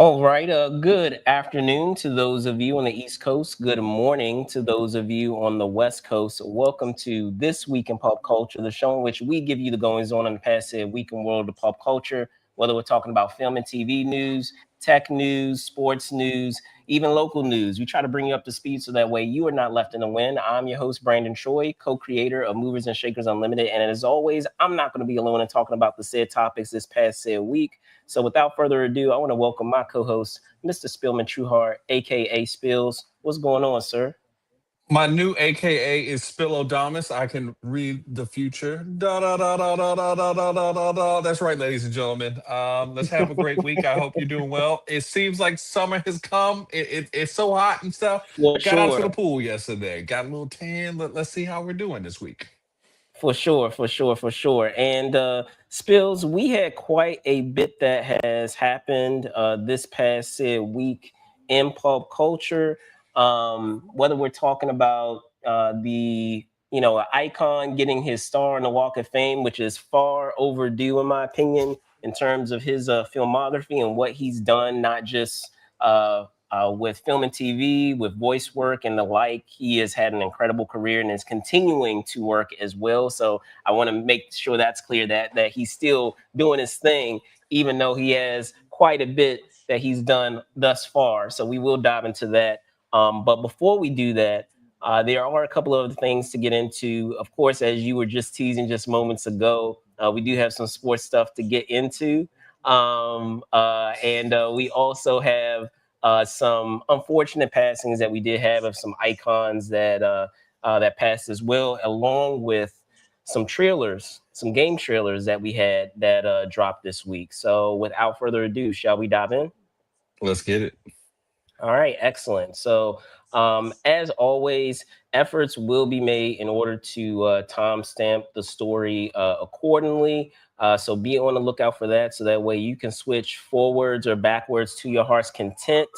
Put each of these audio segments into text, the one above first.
All right. Good afternoon to those of you on the East Coast. Good morning to those of you on the West Coast. Welcome to This Week in Pop Culture, the show in which we give you the goings on in the past week in world of pop culture, whether we're talking about film and TV news, tech news, sports news, even local news. We try to bring you up to speed so that way you are not left in the wind. I'm your host, Brandon Choi, co-creator of Movers and Shakers Unlimited. And as always, I'm not going to be alone in talking about the said topics this past said week. So without further ado, I want to welcome my co-host, Mr. Spillman Trueheart, aka Spills. What's going on, sir? My new AKA is Spillodamus. I can read the future. Da da da da da da da da da da da. That's right, ladies and gentlemen. Let's have a great week. I hope you're doing well. It seems like summer has come. It's so hot and stuff. For I got out to the sure. pool yesterday. Got a little tan. Let's see how we're doing this week. For sure. And Spills, we had quite a bit that has happened this past week in pop culture. Whether we're talking about the icon getting his star on the Walk of Fame, which is far overdue in my opinion in terms of his filmography and what he's done, not just with film and TV, with voice work and the like. He has had an incredible career and is continuing to work as well. So I want to make sure that's clear that he's still doing his thing, even though he has quite a bit that he's done thus far. So we will dive into that. But before we do that, there are a couple of other things to get into. Of course, as you were just teasing just moments ago, we do have some sports stuff to get into. And we also have some unfortunate passings that we did have of some icons that passed as well, along with some trailers, some game trailers that we had that dropped this week. So, without further ado, shall we dive in? Let's get it. All right, excellent. So, as always, efforts will be made in order to timestamp the story accordingly. So, be on the lookout for that. So that way you can switch forwards or backwards to your heart's content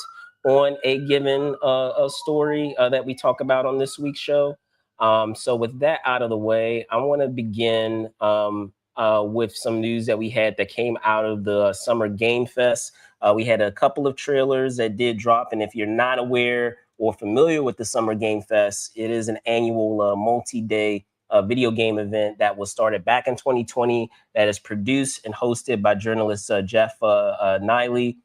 on a given a story that we talk about on this week's show. So, with that out of the way, I want to begin with some news that we had that came out of the Summer Game Fest. We had a couple of trailers that did drop, and if you're not aware or familiar with the Summer Game Fest, it is an annual multi-day video game event that was started back in 2020 that is produced and hosted by journalist Jeff Niley,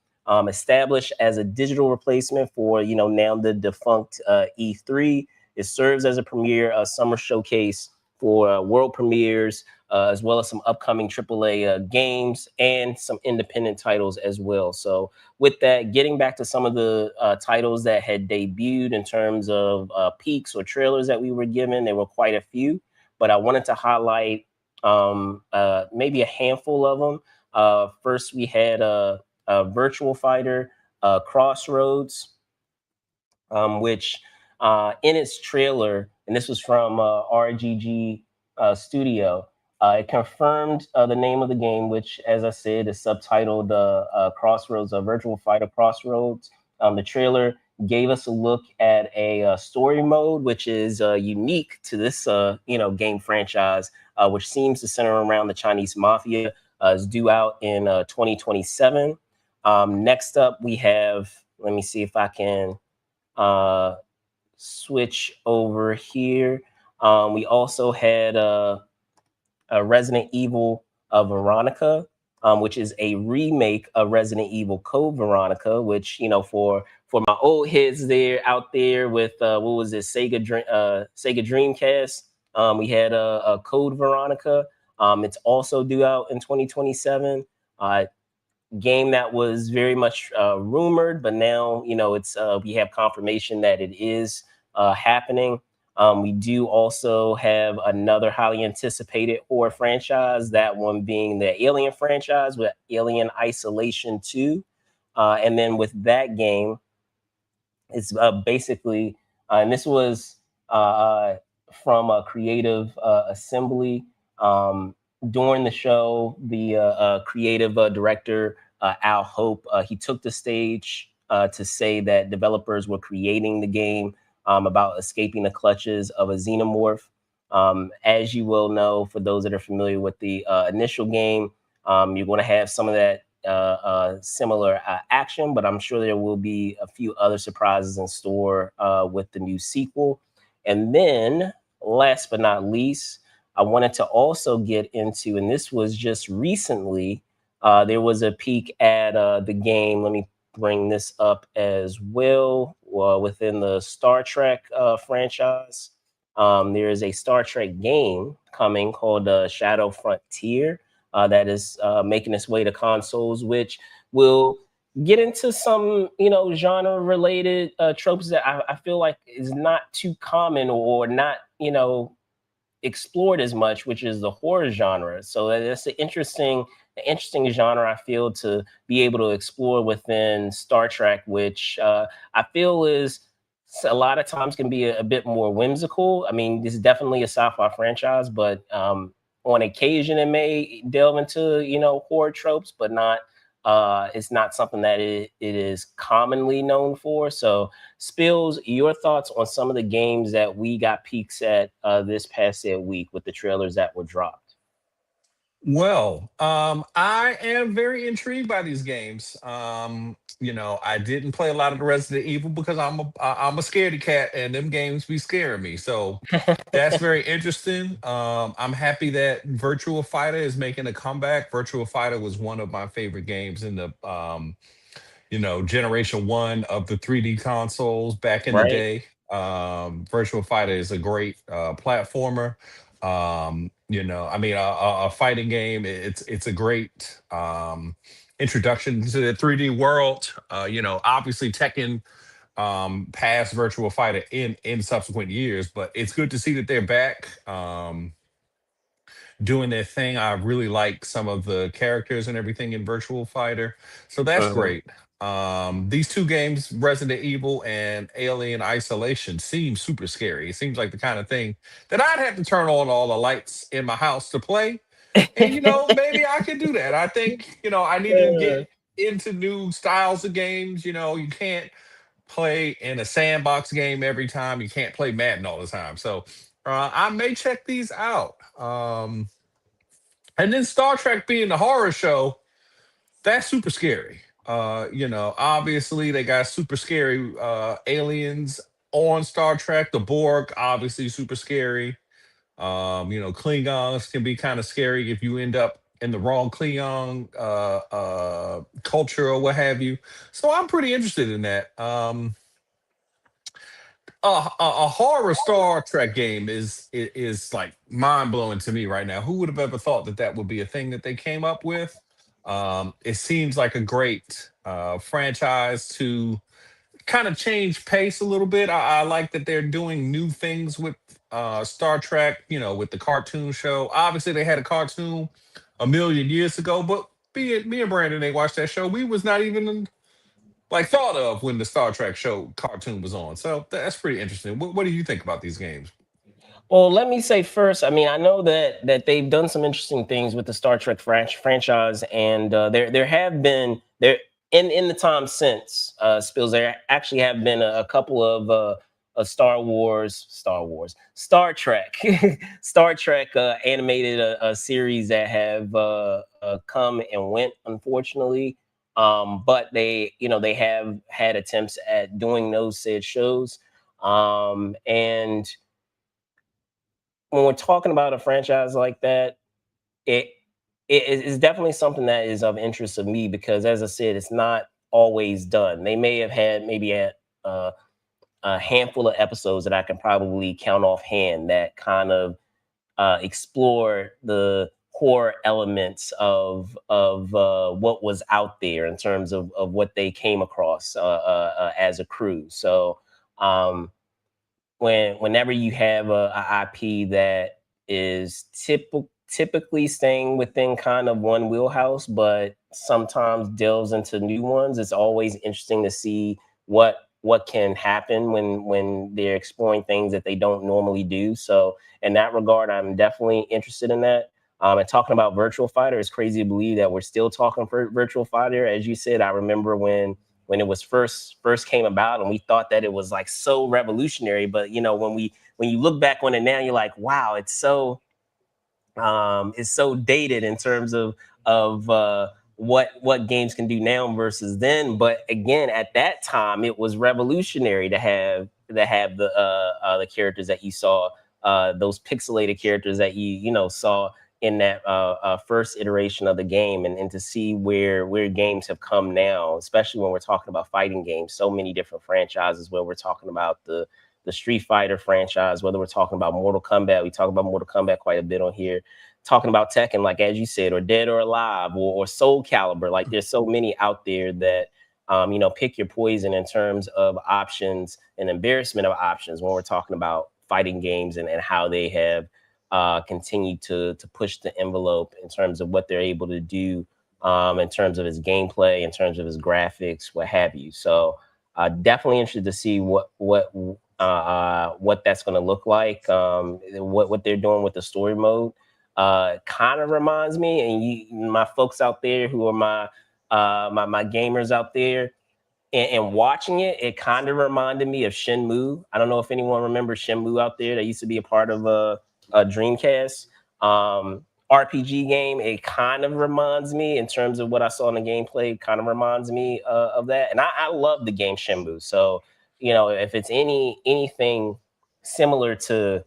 established as a digital replacement for, now the defunct E3. It serves as a premier summer showcase for world premieres, as well as some upcoming AAA games and some independent titles as well. So, with that, getting back to some of the titles that had debuted in terms of peaks or trailers that we were given, there were quite a few, but I wanted to highlight maybe a handful of them. First, we had a Virtual Fighter Crossroads, which in its trailer, and this was from RGG Studio, it confirmed the name of the game, which, as I said, is subtitled Crossroads, Virtual Fighter Crossroads. The trailer gave us a look at a story mode, which is unique to this, game franchise, which seems to center around the Chinese mafia. Is due out in 2027. Next up, we have. Let me see if I can switch over here. We also had a Resident Evil Veronica, which is a remake of Resident Evil Code Veronica, which, for my old heads there out there with what was it, Sega Dreamcast. We had a Code Veronica. It's also due out in 2027. Game that was very much rumored, but now it's we have confirmation that it is happening. We do also have another highly anticipated horror franchise, that one being the Alien franchise with Alien Isolation 2. And then with that game, it's basically, and this was from a Creative Assembly. During the show, the creative director, Al Hope, he took the stage to say that developers were creating the game about escaping the clutches of a xenomorph. As you will know, for those that are familiar with the initial game, you're going to have some of that similar action, but I'm sure there will be a few other surprises in store with the new sequel. And then, last but not least, I wanted to also get into, and this was just recently, there was a peek at the game. Let me bring this up as well. Within the Star Trek franchise, there is a Star Trek game coming called Shadow Frontier that is making its way to consoles, which will get into some, genre related tropes that I feel like is not too common or not, explored as much, which is the horror genre. So that's an interesting genre I feel to be able to explore within Star Trek, which I feel is a lot of times can be a bit more whimsical. I mean, this is definitely a sci-fi franchise, but on occasion it may delve into horror tropes, but not. It's not something that it is commonly known for. So, Spills, your thoughts on some of the games that we got peeks at this past week with the trailers that were dropped? Well, I am very intrigued by these games. I didn't play a lot of the Resident Evil because I'm a scaredy cat, and them games be scaring me. So that's very interesting. I'm happy that Virtua Fighter is making a comeback. Virtua Fighter was one of my favorite games in the generation one of the 3D consoles back in the Right? day. Virtual Fighter is a great platformer. I mean, a fighting game. It's a great introduction to the 3D world. Obviously Tekken past Virtual Fighter in subsequent years, but it's good to see that they're back. Doing their thing. I really like some of the characters and everything in Virtual Fighter. So that's Mhm. great. These two games, Resident Evil and Alien Isolation, seem super scary. It seems like the kind of thing that I'd have to turn on all the lights in my house to play. And maybe I could do that. I think, I need to get Uh, into new styles of games. You can't play in a sandbox game every time. You can't play Madden all the time. So I may check these out. And then Star Trek being the horror show, that's super scary. Obviously they got super scary aliens on Star Trek. The Borg, obviously super scary. Klingons can be kind of scary if you end up in the wrong Klingon culture or what have you. So I'm pretty interested in that. A horror Star Trek game is like mind blowing to me right now. Who would have ever thought that that would be a thing that they came up with? It seems like a great franchise to kind of change pace a little bit. I like that they're doing new things with Star Trek. With the cartoon show. Obviously, they had a cartoon a million years ago, but me and Brandon ain't watched that show. We was not even like thought of when the Star Trek show cartoon was on. So that's pretty interesting. What do you think about these games? Well, let me say first. I mean, I know that they've done some interesting things with the Star Trek franchise, and there have been there in the time since Spills. There actually have been a couple of Star Trek, Star Trek animated a series that have come and went, unfortunately. But they have had attempts at doing those said shows, and when we're talking about a franchise like that, it it is definitely something that is of interest of me because, as I said, it's not always done. They may have had maybe uh, a handful of episodes that I can probably count offhand that kind of explore the core elements of what was out there in terms of what they came across as a crew. So um, whenever you have IP that is typically staying within kind of one wheelhouse, but sometimes delves into new ones, it's always interesting to see what can happen when they're exploring things that they don't normally do. So in that regard, I'm definitely interested in that. And talking about Virtual Fighter, it's crazy to believe that we're still talking for Virtual Fighter. As you said, I remember when it was first came about and we thought that it was like so revolutionary, but when you look back on it now, you're like, wow, it's so dated in terms of what games can do now versus then. But again, at that time, it was revolutionary to have the characters that you saw, those pixelated characters that you know saw in that first iteration of the game, and to see where games have come now, especially when we're talking about fighting games, so many different franchises. Where we're talking about the Street Fighter franchise, whether we're talking about Mortal Kombat, we talk about Mortal Kombat quite a bit on here. Talking about Tekken, like as you said, or Dead or Alive, or Soul Calibur. Like there's so many out there that you know, pick your poison in terms of options and embarrassment of options when we're talking about fighting games, and how they have continued to push the envelope in terms of what they're able to do, in terms of its gameplay, in terms of its graphics, what have you. So definitely interested to see what that's going to look like, what they're doing with the story mode. Kind of reminds me, and my folks out there who are my gamers out there, and watching it, it kind of reminded me of Shenmue. I don't know if anyone remembers Shenmue out there. That used to be a part of a Dreamcast RPG game. It kind of reminds me, in terms of what I saw in the gameplay, kind of reminds me of that. And I love the game Shenmue. So, you know, if it's anything similar to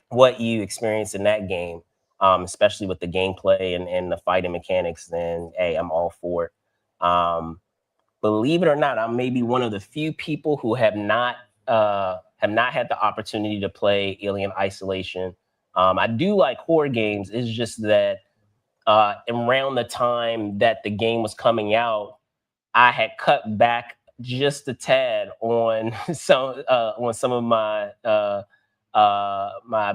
what you experienced in that game, especially with the gameplay and the fighting mechanics, then hey, I'm all for it. Believe it or not, I'm maybe one of the few people who have not had the opportunity to play Alien Isolation. I do like horror games. It's just that around the time that the game was coming out, I had cut back just a tad on some of my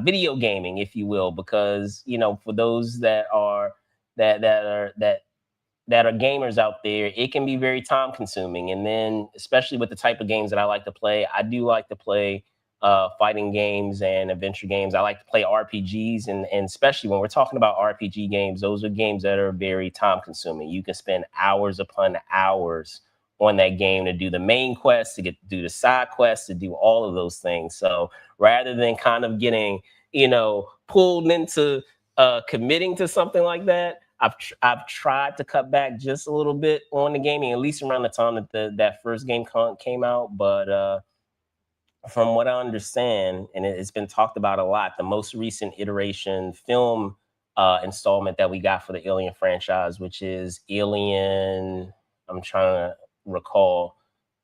video gaming, if you will, because you know, for those that are that are gamers out there, it can be very time consuming. And then, especially with the type of games that I like to play, I do like to play fighting games and adventure games. I like to play RPGs, and especially when we're talking about RPG games, those are games that are very time consuming. You can spend hours upon hours on that game to do the main quest, to do the side quests, to do all of those things. So rather than kind of getting, you know, pulled into committing to something like that, I've tried to cut back just a little bit on the gaming, at least around the time that that first game came out. But from what I understand, and it's been talked about a lot, the most recent iteration film installment that we got for the Alien franchise, which is Alien. I'm trying to recall,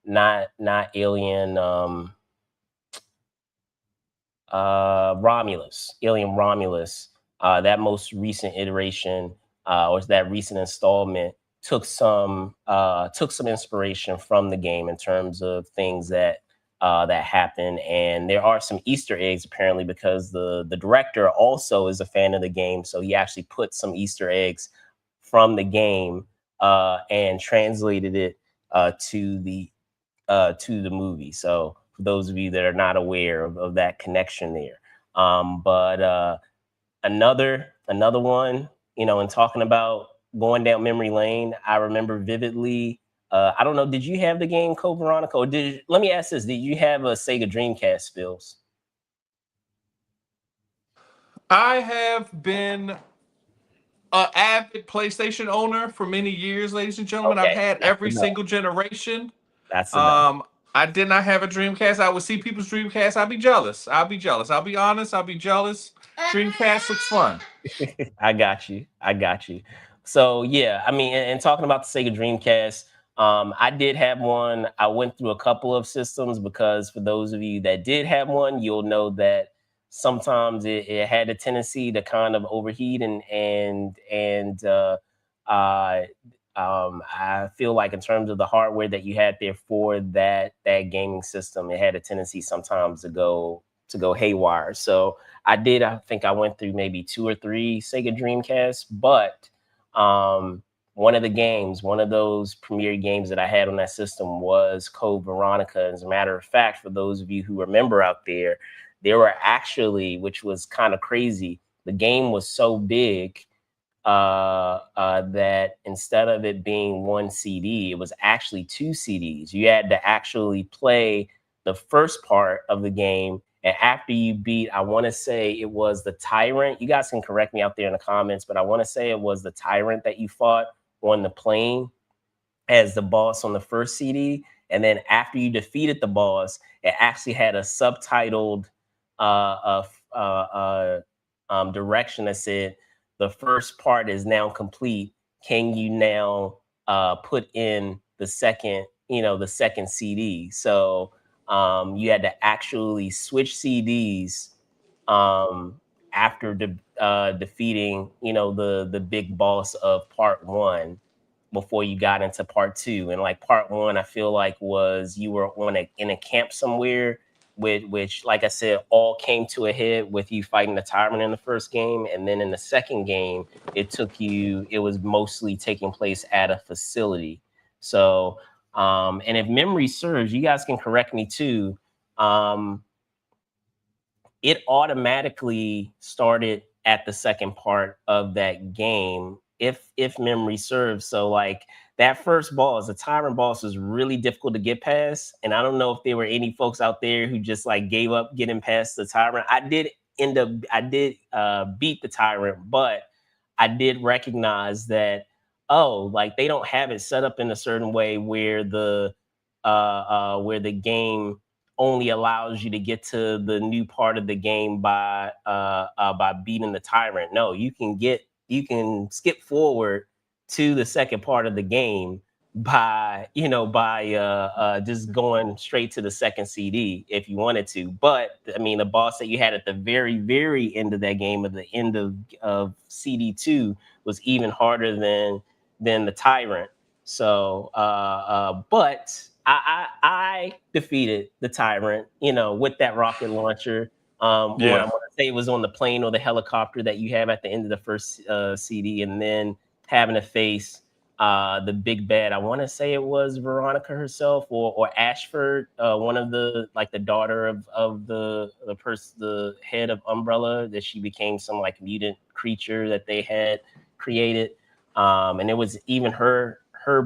not Alien. Romulus, Alien Romulus. That most recent iteration, or that recent installment, took some inspiration from the game in terms of things that happen. And there are some Easter eggs apparently, because the director also is a fan of the game, so he actually put some Easter eggs from the game and translated it to the movie. So for those of you that are not aware of that connection there, but another one, you know, in talking about going down memory lane, I remember vividly. I don't know. Did you have the game Code Veronica, or let me ask this: did you have a Sega Dreamcast, Spills? I have been an avid PlayStation owner for many years, ladies and gentlemen. I've Okay, had that's every enough. single generation. That's enough. I did not have a Dreamcast. I would see people's Dreamcast. I'd be jealous. I'll be jealous. I'll be honest. I'll be jealous. Dreamcast looks fun. I got you. I got you. So yeah, I mean, and talking about the Sega Dreamcast, I did have one. I went through a couple of systems, because for those of you that did have one, you'll know that sometimes it had a tendency to kind of overheat, uh, I feel like in terms of the hardware that you had there for that gaming system, it had a tendency sometimes to go haywire. So I think I went through maybe two or three Sega Dreamcasts, but one of the games, one of those premier games that I had on that system was Code Veronica. As a matter of fact, for those of you who remember out there were actually, which was kind of crazy, the game was so big that instead of it being one CD, it was actually two CDs. You had to actually play the first part of the game, and after you beat, I want to say it was the Tyrant. You guys can correct me out there in the comments, but I want to say it was the Tyrant that you fought on the plane as the boss on the first CD, and then after you defeated the boss, it actually had a subtitled direction that said, "The first part is now complete. Can you now put in the second, the second CD?" So you had to actually switch CDs um, after defeating, the big boss of part one before you got into part two. And like part one, I feel like was you were in a camp somewhere, which, like I said, all came to a head with you fighting the tyrant in the first game, and then in the second game, it was mostly taking place at a facility. So, and if memory serves, you guys can correct me too. It automatically started at the second part of that game, if memory serves. So like that first boss, the tyrant boss, was really difficult to get past, and I don't know if there were any folks out there who just like gave up getting past the tyrant. I did beat the tyrant, but I did recognize that, oh, like they don't have it set up in a certain way where the game only allows you to get to the new part of the game by beating the tyrant. No, you can skip forward to the second part of the game by just going straight to the second CD if you wanted to. But I mean, the boss that you had at the very end of that game, at the end of CD2, was even harder than the tyrant. So, but I defeated the tyrant, with that rocket launcher. Or I Yeah. want to say it was on the plane or the helicopter that you have at the end of the first CD, and then having to face the big bad. I want to say it was Veronica herself or Ashford, one of the like the daughter of the head of Umbrella, that she became some like mutant creature that they had created. And it was even her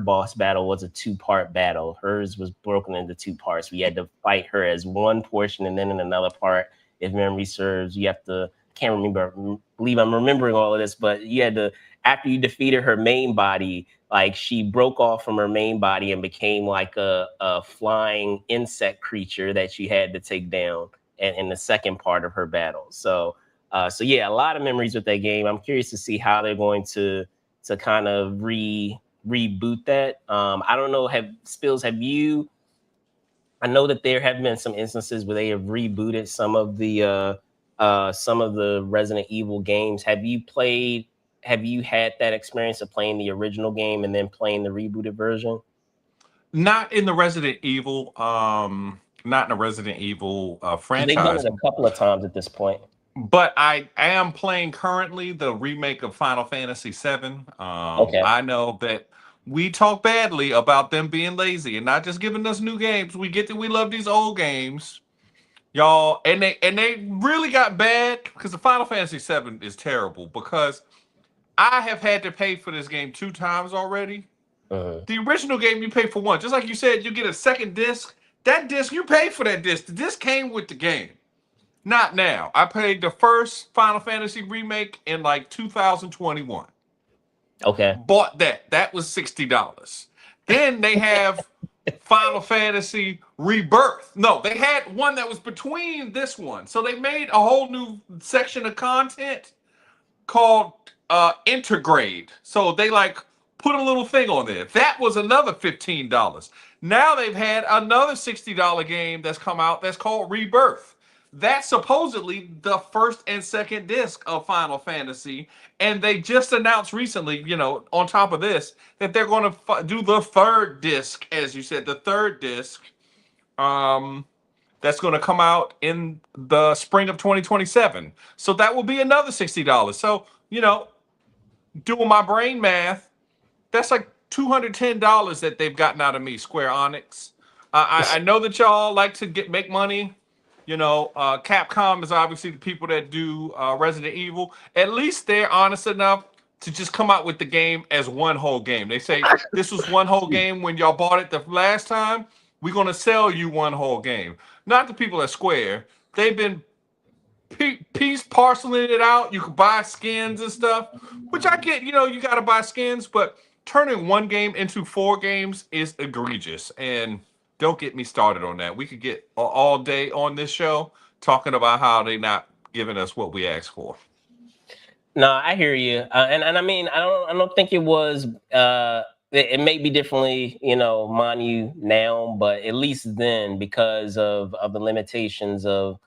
boss battle was a two-part battle. Hers was broken into two parts. We had to fight her as one portion, and then in another part, if memory serves, you have to, can't remember, believe I'm remembering all of this, but you had to, after you defeated her main body, like she broke off from her main body and became like a flying insect creature that you had to take down in the second part of her battle. So yeah, a lot of memories with that game. I'm curious to see how they're going to kind of reboot that. I don't know. Have you? I know that there have been some instances where they have rebooted some of the Resident Evil games. Have you played? Have you had that experience of playing the original game and then playing the rebooted version? Not in the Resident Evil, not in the Resident Evil Because they've done franchise, it a couple of times at this point. but I am playing currently the remake of Final Fantasy VII. Okay. I know that we talk badly about them being lazy and not just giving us new games. We get that we love these old games, y'all, and they really got bad because the Final Fantasy VII is terrible because I have had to pay for this game 2 times already. Mhm. The original game you pay for one. Just like you said, you get a second disc. That disc, you pay for that disc. The disc came with the game. Not now. I paid the first Final Fantasy remake in like 2021. Okay. Bought that. That was $60. Then they have Final Fantasy Rebirth. No, they had one that was between this one. So they made a whole new section of content called Intergrade. So they like put a little thing on there. That was another $15. Now they've had another $60 game that's come out that's called Rebirth. That's supposedly the first and second disc of Final Fantasy. And they just announced recently, on top of this, that they're going to do the third disc, as you said, the third disc. That's going to come out in the spring of 2027. So that will be another $60. So, doing my brain math, that's like $210 that they've gotten out of me, Square Enix. I know that y'all like to make money. Capcom is obviously the people that do Resident Evil. At least they're honest enough to just come out with the game as one whole game. They say this was one whole game when y'all bought it the last time. We're gonna sell you one whole game. Not the people at Square. They've been piece parceling it out. You can buy skins and stuff, which I get. You got to buy skins, but turning one game into 4 games is egregious. And don't get me started on that. We could get all day on this show talking about how they not giving us what we asked for. No, I hear you, and I mean, I don't think it was. It may be differently, Manu now, but at least then, because of the limitations of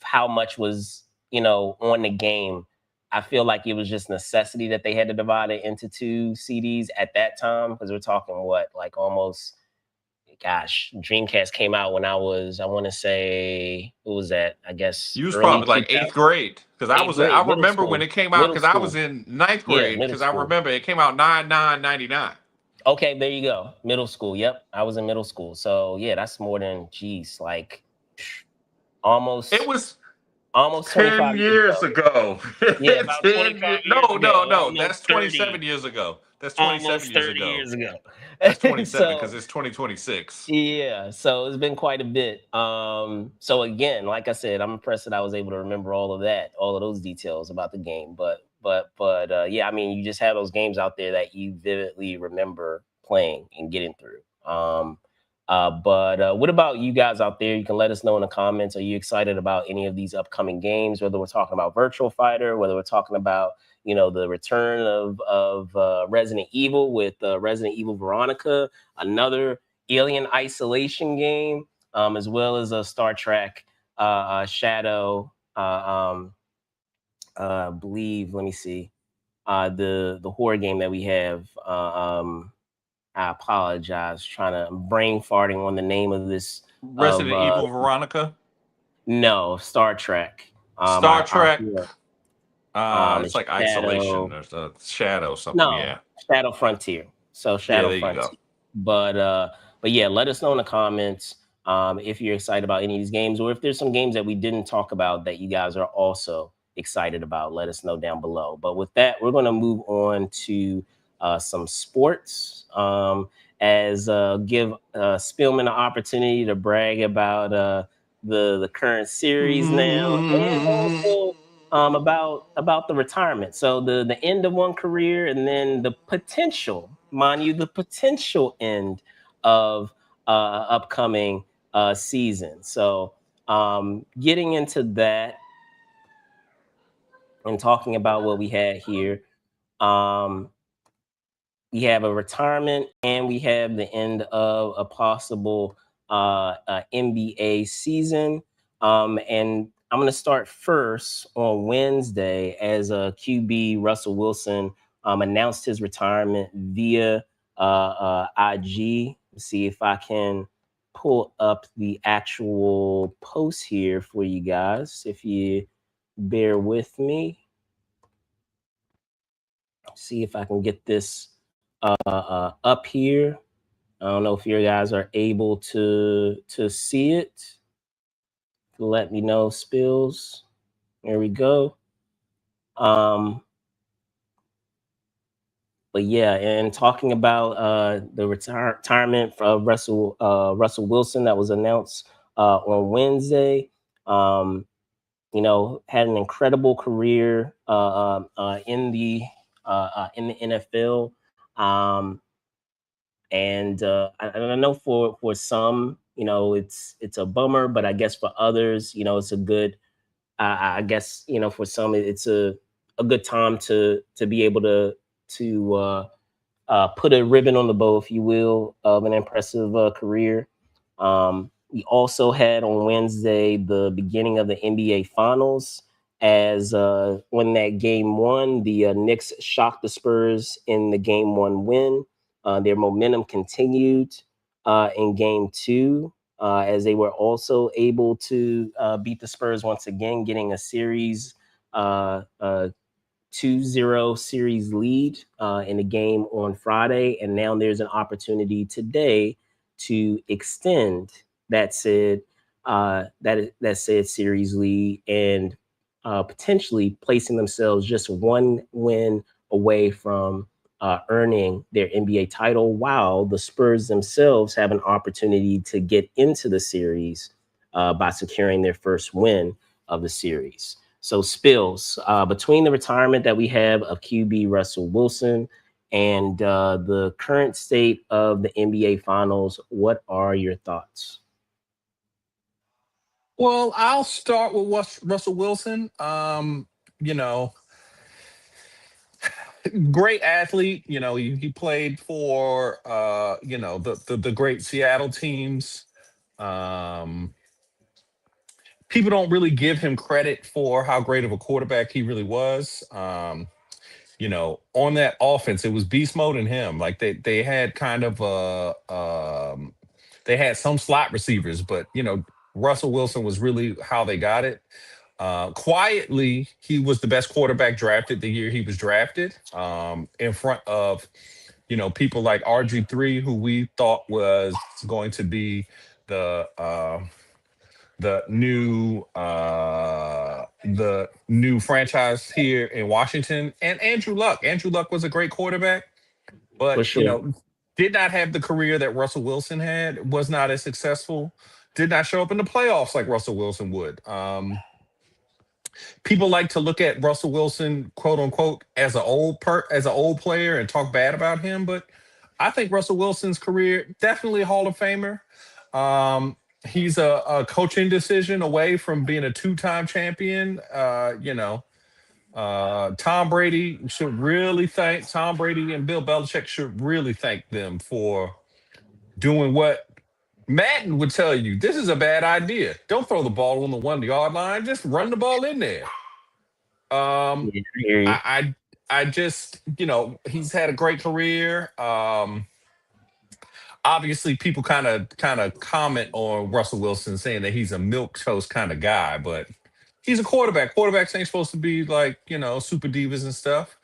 how much was on the game, I feel like it was just necessity that they had to divide it into two CDs at that time, because we're talking what, like almost, gosh, Dreamcast came out when I want to say, what was that? I guess You was early probably like 2000, eighth grade because eighth I grade, middle remember when school, it came out middle because I was school. in ninth Yeah, grade middle because I school. remember it came out 9/9/99. Okay, there you go. Middle school. Yep, I was in middle school. So yeah, that's more than, geez, like It almost was almost 10 25 years years ago. ago. Yeah, about 10 25 years. No, years no, ago, no. That's 27 30, years ago. That's 27 almost years 30 ago. years ago. That's 27 because So it's 2026. yeah, so it's been quite a bit. So again, like I said, I'm impressed that I was able to remember all of that, all of those details about the game. But yeah, I mean, you just have those games out there that you vividly remember playing and getting through. But what about you guys out there? You can let us know in the comments. Are you excited about any of these upcoming games? Whether we're talking about Virtual Fighter, whether we're talking about the return of Resident Evil with Resident Evil Veronica, another Alien Isolation game, as well as a Star Trek Shadow. I believe. Let me see. The horror game that we have. I apologize. Trying to brain farting on the name of this of Resident Evil Veronica. no, Star Trek. Star Trek. Yeah. It's like Shadow. Isolation or Shadow something. No, Yeah. Shadow Frontier. So Yeah, Shadow there you go. Frontier. But yeah, let us know in the comments if you're excited about any of these games, or if there's some games that we didn't talk about that you guys are also excited about. Let us know down below. But with that, we're going to move on to some sports. As give Spielman an opportunity to brag about the current series now, and also about the retirement. So the end of one career, and then the potential, mind you, the potential end of upcoming season. So getting into that and talking about what we had here. We have a retirement, and we have the end of a possible NBA season. And I'm going to start first on Wednesday, as QB Russell Wilson announced his retirement via IG. Let's see if I can pull up the actual post here for you guys, if you bear with me. See if I can get this up here. I don't know if you guys are able to see it. Let me know, Spills. There we go. But yeah, and talking about the retirement of Russell Wilson that was announced on Wednesday. Had an incredible career in the NFL. And I know for some, it's a bummer, but I guess for others, it's a good. I guess for some, it's a good time to be able to put a ribbon on the bow, if you will, of an impressive career. We also had on Wednesday the beginning of the NBA Finals, as when that game one, the Knicks shocked the Spurs in the game one win. Their momentum continued in game two, as they were also able to beat the Spurs once again, getting a series 2-0 series lead in the game on Friday. And now there's an opportunity today to extend that said series lead, and potentially placing themselves just one win away from earning their NBA title, while the Spurs themselves have an opportunity to get into the series by securing their first win of the series. So Spills, between the retirement that we have of QB Russell Wilson and the current state of the NBA Finals. What are your thoughts? Well, I'll start with Russell Wilson. You know, great athlete. You know, he played for the great Seattle teams. Um, People don't really give him credit for how great of a quarterback he really was. On that offense, it was beast mode in him. Like they had kind of they had some slot receivers, but Russell Wilson was really how they got it. Quietly, he was the best quarterback drafted the year he was drafted, in front of people like RG3, who we thought was going to be the uh, the new franchise here in Washington, and Andrew Luck. Andrew Luck was a great quarterback, For but sure. did not have the career that Russell Wilson had. Was not as successful. Did not show up in the playoffs like Russell Wilson would. People like to look at Russell Wilson, quote unquote, as an old player and talk bad about him, but I think Russell Wilson's career definitely a Hall of Famer. He's a coaching decision away from being a two-time champion. Tom Brady and Bill Belichick should really thank them for doing what Madden would tell you. This is a bad idea. Don't throw the ball on the 1 yard line. Just run the ball in there. Um, Yeah, I hear you. I just, he's had a great career. Obviously, people kind of comment on Russell Wilson saying that he's a milk toast kind of guy, but he's a quarterback. Quarterbacks ain't supposed to be like super divas and stuff.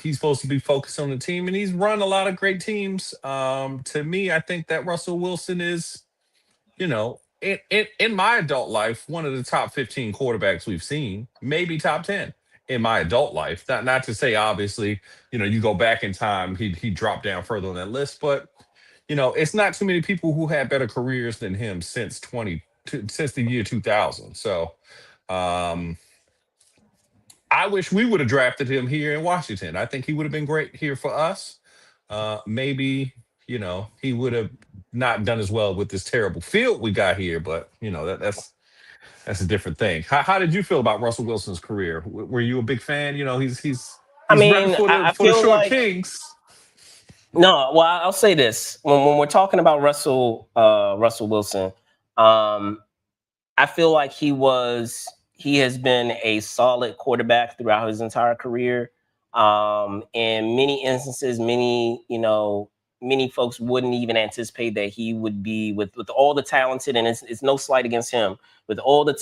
He's supposed to be focused on the team, and he's run a lot of great teams. To me, I think that Russell Wilson is in my adult life, one of the top 15 quarterbacks we've seen, maybe top 10 in my adult life. Not to say, obviously, you go back in time, he dropped down further on that list, but it's not too many people who had better careers than him since the year 2000. So, um, I wish we would have drafted him here in Washington. I think he would have been great here for us. Maybe he would have not done as well with this terrible field we got here, but that's a different thing. How did you feel about Russell Wilson's career? Were you a big fan? I He's repping mean, I for the feel short like kings. no. Well, I'll say this: when we're talking about Russell Wilson, um, I feel like he has been a solid quarterback throughout his entire career. In many instances, many folks wouldn't even anticipate that he would be with all the talented, and it's no slight against him, with all the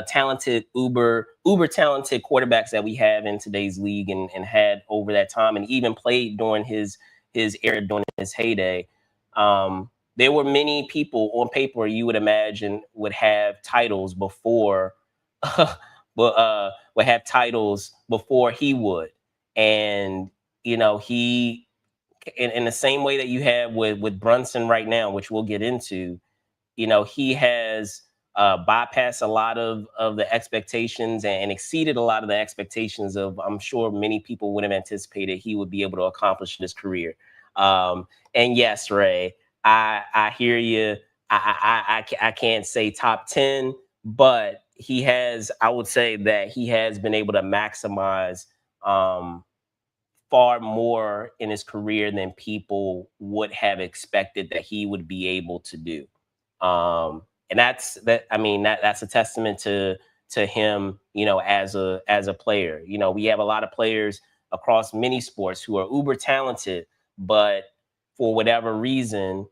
talented, uber talented quarterbacks that we have in today's league and had over that time, and even played during his era, during his heyday. There were many people on paper you would imagine would have titles before, would have titles before he would, and he in the same way that you have with Brunson right now, which we'll get into. He has bypassed a lot of the expectations and exceeded a lot of the expectations of, I'm sure, many people would have anticipated he would be able to accomplish in his career. And yes, Ray, I hear you. I can't say top 10, but I would say that he has been able to maximize far more in his career than people would have expected that he would be able to do. And that's that. I mean, that's a testament to him, as a player. We have a lot of players across many sports who are uber talented, but for whatever reason,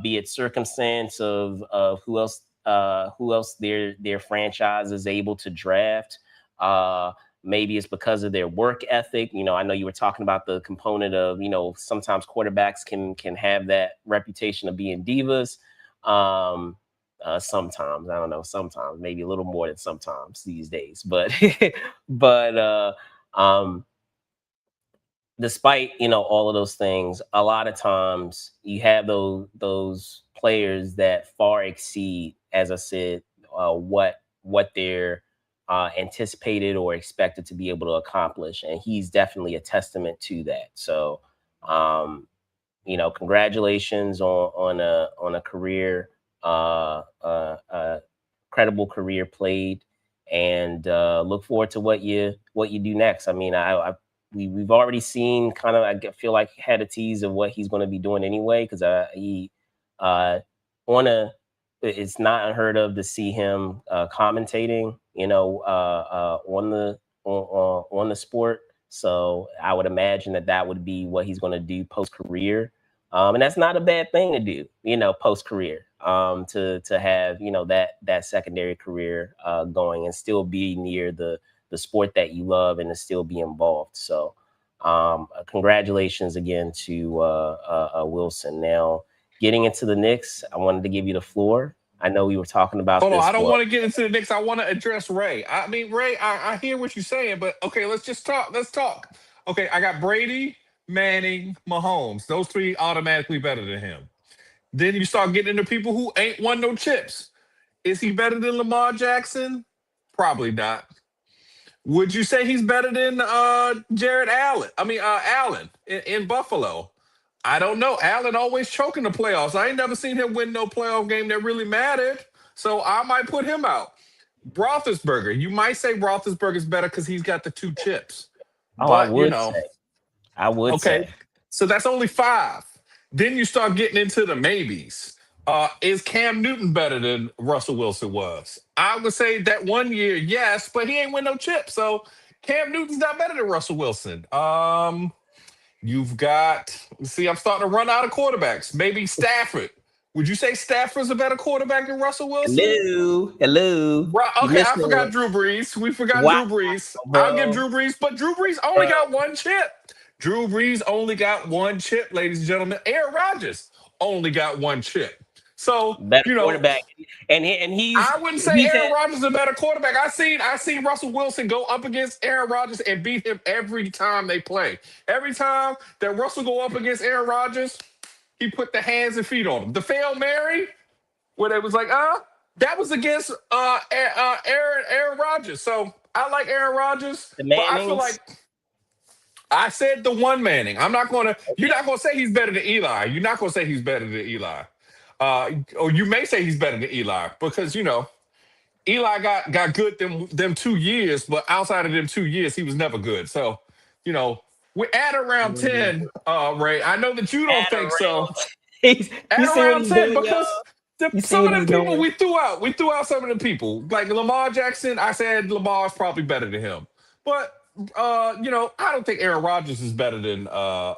be it circumstance of who else their franchise is able to draft. Maybe it's because of their work ethic. I know you were talking about the component of, sometimes quarterbacks can have that reputation of being divas. Sometimes, I don't know, sometimes, maybe a little more than sometimes these days. But but despite all of those things, a lot of times you have those players that far exceed, as I said, what their anticipated or expected to be able to accomplish, and he's definitely a testament to that. So, congratulations on a career, credible career played, and look forward to what you do next. I mean, we've already seen kind of, feel like had a tease of what he's going to be doing anyway, because he on a it's not unheard of to see him commentating, on the sport. So I would imagine that would be what he's going to do post career, and that's not a bad thing to do, post career, to have that secondary career going and still be near the sport that you love and to still be involved. So congratulations again to Wilson. Now, getting into the Knicks, I wanted to give you the floor. I know we were talking about Hold on, this. I don't want to get into the Knicks. I want to address Ray. I mean, Ray, I hear what you're saying, but okay, let's just talk. Let's talk. Okay, I got Brady, Manning, Mahomes. Those three automatically better than him. Then you start getting into people who ain't won no chips. Is he better than Lamar Jackson? Probably not. Would you say he's better than Jared Allen? I mean, Allen in Buffalo. I don't know. Allen always choking the playoffs. I ain't never seen him win no playoff game that really mattered. So I might put him out. Roethlisberger. You might say Roethlisberger's better because he's got the 2 chips. Oh, But, I would say. So that's only 5. Then you start getting into the maybes. Is Cam Newton better than Russell Wilson was? I would say that one year, yes, but he ain't win no chips. So Cam Newton's not better than Russell Wilson. You've got, see, I'm starting to run out of quarterbacks. Maybe Stafford. Would you say Stafford's a better quarterback than Russell Wilson? Hello. Right, okay, I forgot Drew Brees. We forgot Drew Brees. I'll give Drew Brees, but Drew Brees only got 1 chip. Drew Brees only got 1 chip, ladies and gentlemen. Aaron Rodgers only got 1 chip. So better quarterback, and he's. I wouldn't say Aaron Rodgers is a better quarterback. I seen Russell Wilson go up against Aaron Rodgers and beat him every time they play. Every time that Russell go up against Aaron Rodgers, he put the hands and feet on him. The Fail Mary, where they was like, that was against Aaron Rodgers. So I like Aaron Rodgers, but I feel like I said the one Manning. You're not gonna say he's better than Eli. You're not gonna say he's better than Eli. Or you may say he's better than Eli because Eli got good them 2 years, but outside of them 2 years, he was never good. So we're at around 10, Ray. I know that you don't think so. At around 10 because some of the people we threw out. We threw out some of the people like Lamar Jackson. I said Lamar's probably better than him, but. I don't think Aaron Rodgers is better than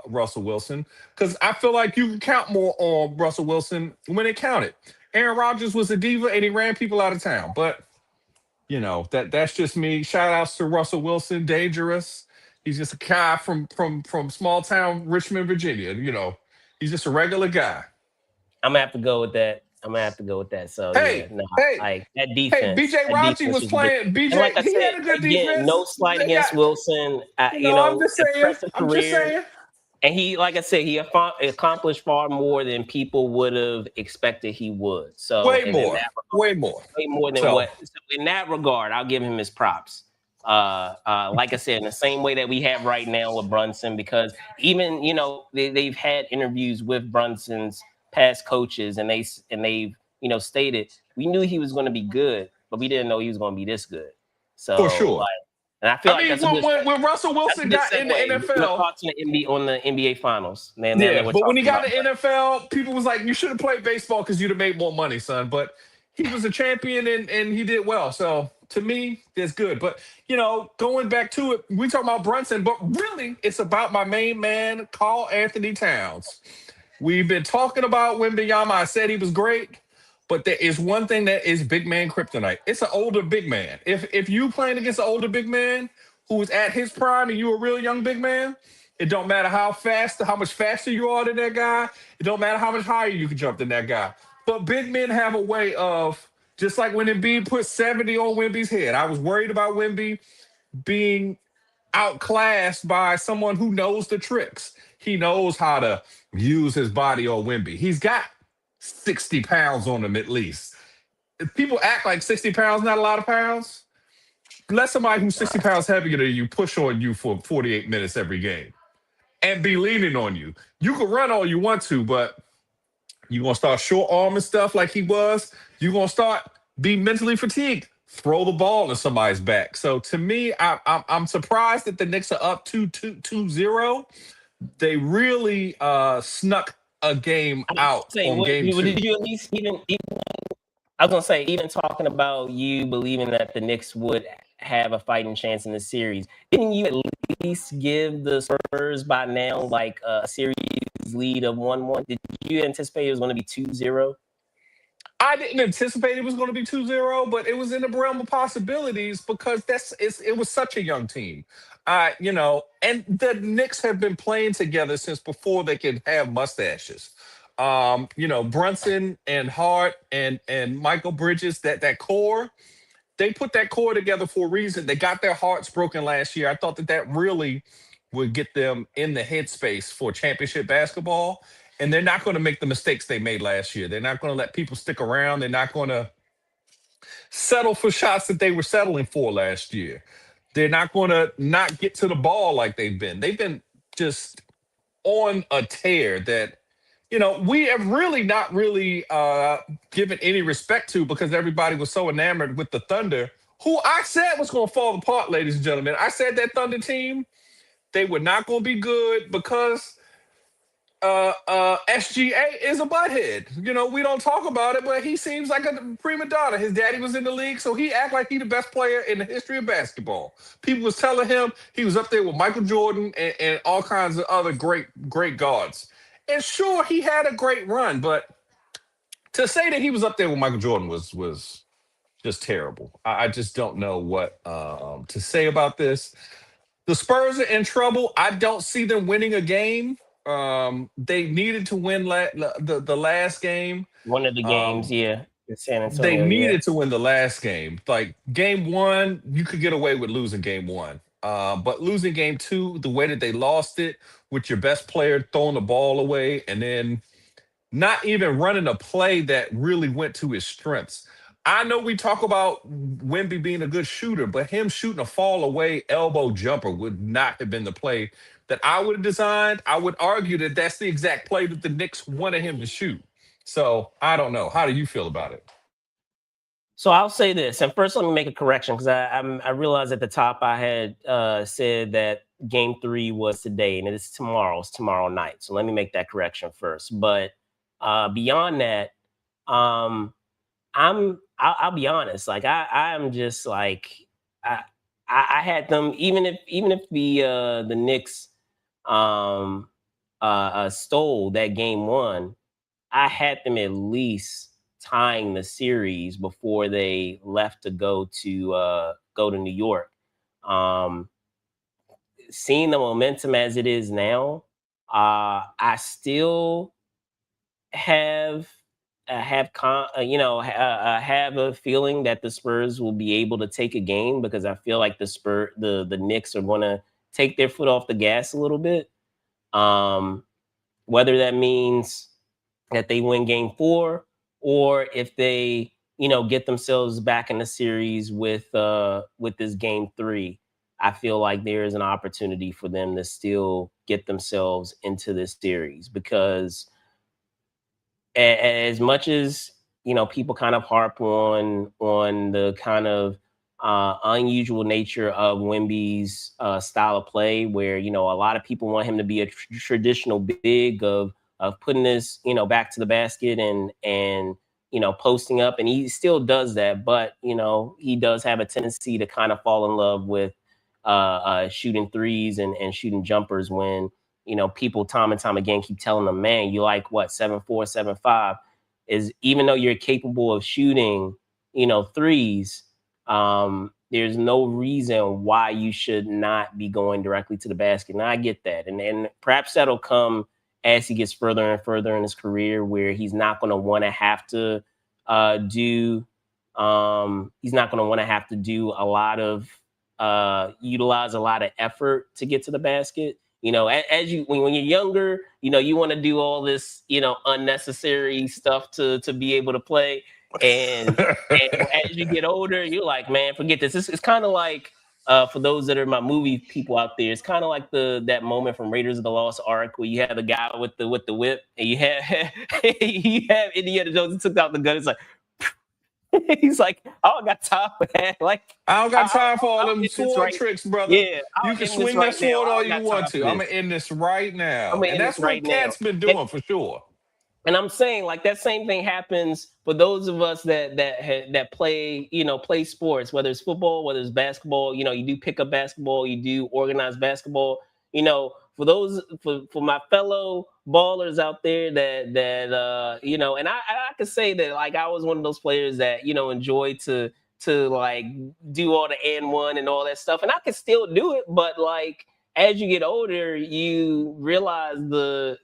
Russell Wilson because I feel like you can count more on Russell Wilson when it counted. Aaron Rodgers was a diva and he ran people out of town. But, that's just me. Shout outs to Russell Wilson, dangerous. He's just a guy from small town Richmond, Virginia. He's just a regular guy. I'm gonna have to go with that. So like that defense. BJ Raji was playing. BJ, like he had a good defense. No slight against Wilson. I'm just saying. And he, like I said, he accomplished far more than people would have expected he would. So way more than what. So in that regard, I'll give him his props. Like I said, in the same way that we have right now with Brunson, because even they've had interviews with Brunson's past coaches, and they've stated we knew he was going to be good, but we didn't know he was going to be this good. So for sure. And I feel like when Russell Wilson got in the NFL, on the NBA Finals, man. But when he got in the NFL, people was like, "You should have played baseball because you'd have made more money, son." But he was a champion and he did well. So to me, that's good. But going back to it, we talk about Brunson, but really, it's about my main man, Karl Anthony Towns. We've been talking about Wembanyama. I said he was great. But there is one thing that is big man kryptonite. It's an older big man. If you playing against an older big man who's at his prime and you a real young big man, it don't matter how much faster you are than that guy. It don't matter how much higher you can jump than that guy. But big men have a way of, just like when Embiid put 70 on Wemby's head. I was worried about Wemby being outclassed by someone who knows the tricks. He knows how to use his body on Wemby. He's got 60 pounds on him at least. If people act like 60 pounds not a lot of pounds, let somebody who's 60 pounds heavier than you push on you for 48 minutes every game and be leaning on you. You can run all you want to, but you're going to start short arm and stuff like he was. You're going to start be mentally fatigued. Throw the ball in somebody's back. So to me, I'm surprised that the Knicks are up 2-0. They really snuck a game out Say, on what game 2. did you at least even I was gonna say, even talking about you believing that the Knicks would have a fighting chance in the series, didn't you at least give the Spurs by now like a series lead of 1-1? Did you anticipate it was going to be 2-0? I didn't anticipate it was going to be 2-0, but it was in the realm of possibilities because it was such a young team. And the Knicks have been playing together since before they could have mustaches. Brunson and Hart and Michael Bridges, that core, they put that core together for a reason. They got their hearts broken last year. I thought that really would get them in the headspace for championship basketball. And they're not going to make the mistakes they made last year. They're not going to let people stick around. They're not going to settle for shots that they were settling for last year. They're not going to not get to the ball like they've been. They've been just on a tear that, we have really not really given any respect to because everybody was so enamored with the Thunder, who I said was going to fall apart, ladies and gentlemen. I said that Thunder team, they were not going to be good because SGA is a butthead. We don't talk about it, but he seems like a prima donna. His daddy was in the league, so he act like he the best player in the history of basketball. People was telling him he was up there with Michael Jordan and all kinds of other great guards. And sure, he had a great run, but to say that he was up there with Michael Jordan was just terrible. I just don't know what to say about this. The Spurs are in trouble. I don't see them winning a game. They needed to win the last game. One of the games, yeah, in San Antonio. They needed to win the last game. Like game 1, you could get away with losing game 1. But losing game 2, the way that they lost it, with your best player throwing the ball away and then not even running a play that really went to his strengths. I know we talk about Wemby being a good shooter, but him shooting a fall away elbow jumper would not have been the play that I would have designed. I would argue that that's the exact play that the Knicks wanted him to shoot. So I don't know. How do you feel about it? So I'll say this, and first let me make a correction because I realized at the top I had said that Game 3 was today, and it is tomorrow. It's tomorrow night. So let me make that correction first. But beyond that, I'll be honest. Like I'm just like I had them even if the Knicks stole that game 1, I had them at least tying the series before they left to go to New York. Seeing the momentum as it is now, I still have a feeling that the Spurs will be able to take a game because I feel like the Knicks are going to take their foot off the gas a little bit. Whether that means that they win game 4 or if they, get themselves back in the series with this game 3, I feel like there is an opportunity for them to still get themselves into this series because as much as people kind of harp on the kind of unusual nature of Wemby's style of play, where a lot of people want him to be a traditional big of putting this back to the basket and posting up, and he still does that, but he does have a tendency to kind of fall in love with shooting threes and shooting jumpers when people time and time again keep telling them, man, you like what, 7'4", 7'5", is even though you're capable of shooting, threes, there's no reason why you should not be going directly to the basket. And I get that. And perhaps that'll come as he gets further and further in his career where he's not going to want to have to do a lot of, utilize a lot of effort to get to the basket. When you're younger, you want to do all this, unnecessary stuff to be able to play. And as you get older, you're like, man, forget this. It's kind of like for those that are my movie people out there, it's kind of like that moment from Raiders of the Lost Ark where you have the guy with the whip, and you have you have Indiana Jones who took out the gun. It's like he's like, I don't got time for that. Like I don't got time for all I'll them end this sword right. tricks, brother. Yeah, You I'll can end this swing that right now. sword I all don't you got time want for to. I'm this. gonna end this right I'm now, gonna and end this that's right what now. Cat's been doing for sure. And I'm saying like that same thing happens for those of us that play, play sports, whether it's football, whether it's basketball. You do pick up basketball, you do organize basketball. For those for my fellow ballers out there and I could say that like I was one of those players that enjoyed to like do all the and one and all that stuff, and I can still do it, but like as you get older, you realize the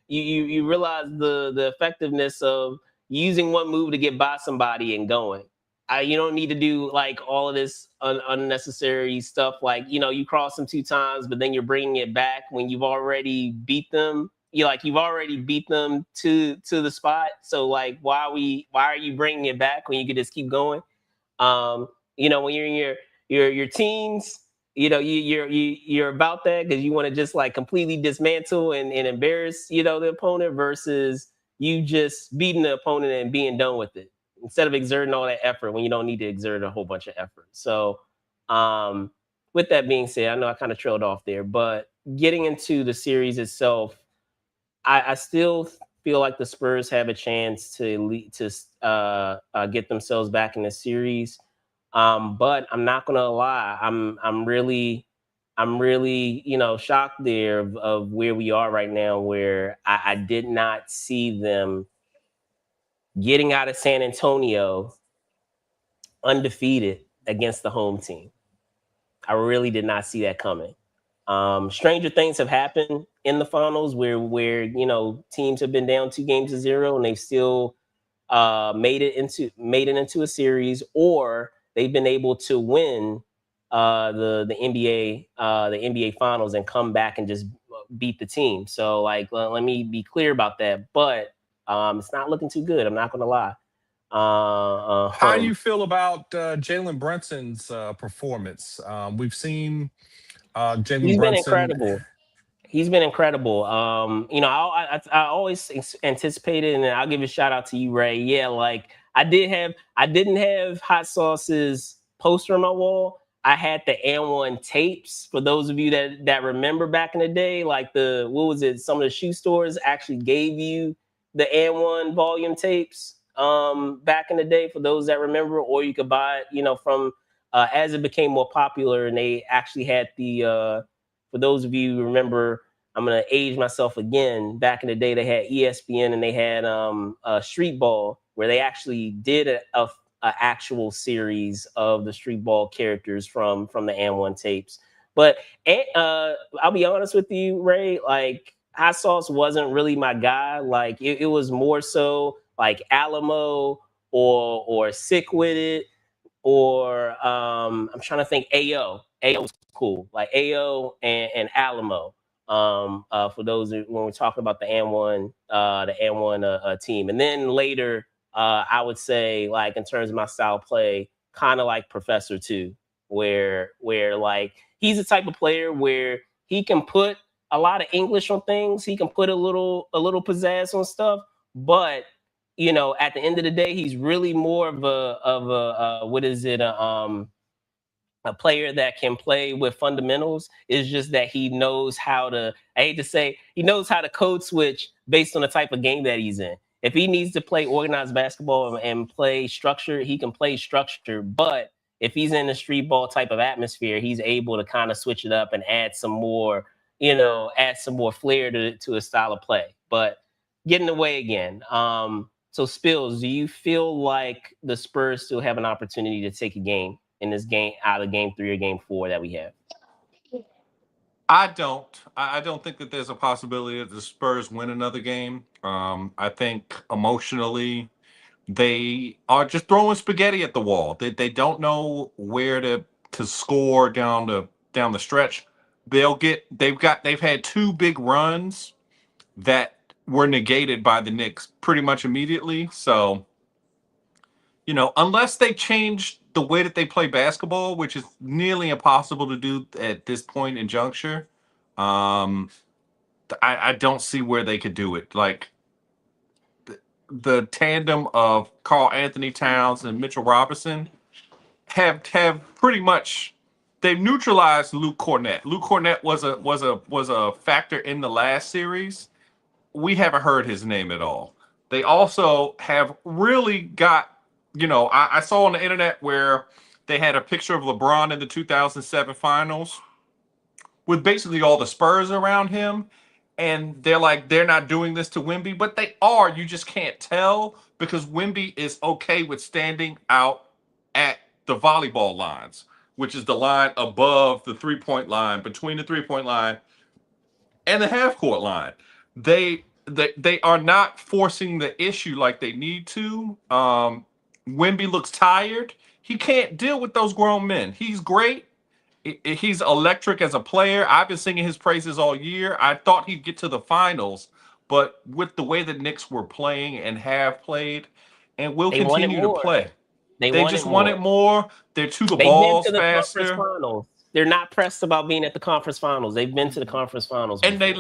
you realize the effectiveness of using one move to get by somebody and going. You don't need to do like all of this unnecessary stuff. Like you cross them two times, but then you're bringing it back when you've already beat them. You've already beat them to the spot. So like, why are you bringing it back when you could just keep going? Um, when you're in your teens, you're about that because you want to just like completely dismantle and embarrass the opponent versus you just beating the opponent and being done with it instead of exerting all that effort when you don't need to exert a whole bunch of effort. So um with that being said, I know I kind of trailed off there, but getting into the series itself, I still feel like the Spurs have a chance to get themselves back in the series. But I'm not gonna lie, I'm really shocked there of where we are right now, where I did not see them getting out of San Antonio undefeated against the home team. I really did not see that coming. Stranger things have happened in the finals where teams have been down 2 games to 0 and they've still made it into a series, or they've been able to win the NBA finals and come back and just beat the team. So like let me be clear about that. But it's not looking too good. I'm not gonna lie. How do you feel about Jalen Brunson's performance? We've seen Jalen He's been Brunson. incredible. He's been incredible. I always anticipated, and I'll give a shout out to you, Ray. Yeah, like I didn't have Hot Sauce's poster on my wall. I had the and one tapes. For those of you that remember back in the day, like what was it? Some of the shoe stores actually gave you the and one volume tapes back in the day. For those that remember, or you could buy it, from as it became more popular, and they actually had for those of you who remember, I'm gonna age myself again. Back in the day, they had ESPN and they had Street Ball, where they actually did a actual series of the Street Ball characters from the and one tapes. But I'll be honest with you, Ray. Like Hot Sauce wasn't really my guy. Like it was more so like Alamo or Sick with It, or I'm trying to think. AO was cool, like AO and Alamo. For those when we're talking about the and one team, and then later, I would say like in terms of my style of play, kind of like Professor Two, where like he's the type of player where he can put a lot of English on things, he can put a little pizzazz on stuff, but at the end of the day, he's really more of a what is it? A player that can play with fundamentals. Is just that he knows how to. I hate to say, he knows how to code switch based on the type of game that he's in. If he needs to play organized basketball and play structure, he can play structure. But if he's in a street ball type of atmosphere, he's able to kind of switch it up and add some more flair to his style of play. But getting away again. So Spills, do you feel like the Spurs still have an opportunity to take a game in this game out of game 3 or game 4 that we have? I don't. I don't think that there's a possibility that the Spurs win another game. I think emotionally they are just throwing spaghetti at the wall. They don't know where to score down the stretch. They've had two big runs that were negated by the Knicks pretty much immediately. So unless they change the way that they play basketball, which is nearly impossible to do at this point in juncture, um, I don't see where they could do it. Like the tandem of Carl Anthony Towns and Mitchell Robinson have pretty much they've neutralized Luke Cornett. Luke Cornett was a factor in the last series. We haven't heard his name at all. They also have really got, I saw on the internet where they had a picture of LeBron in the 2007 finals with basically all the Spurs around him. And they're like, they're not doing this to Wemby, but they are. You just can't tell because Wemby is okay with standing out at the volleyball lines, which is the line above the 3-point line, between the 3-point line and the half court line. They are not forcing the issue like they need to. Wemby looks tired. He can't deal with those grown men. He's great. He's electric as a player. I've been singing his praises all year. I thought he'd get to the finals, but with the way the Knicks were playing and have played and will They wanted continue to more. play, They just want it more. They're to the They've been balls to the conference faster. finals. They're not pressed about being at the conference finals. They've been to the conference finals And they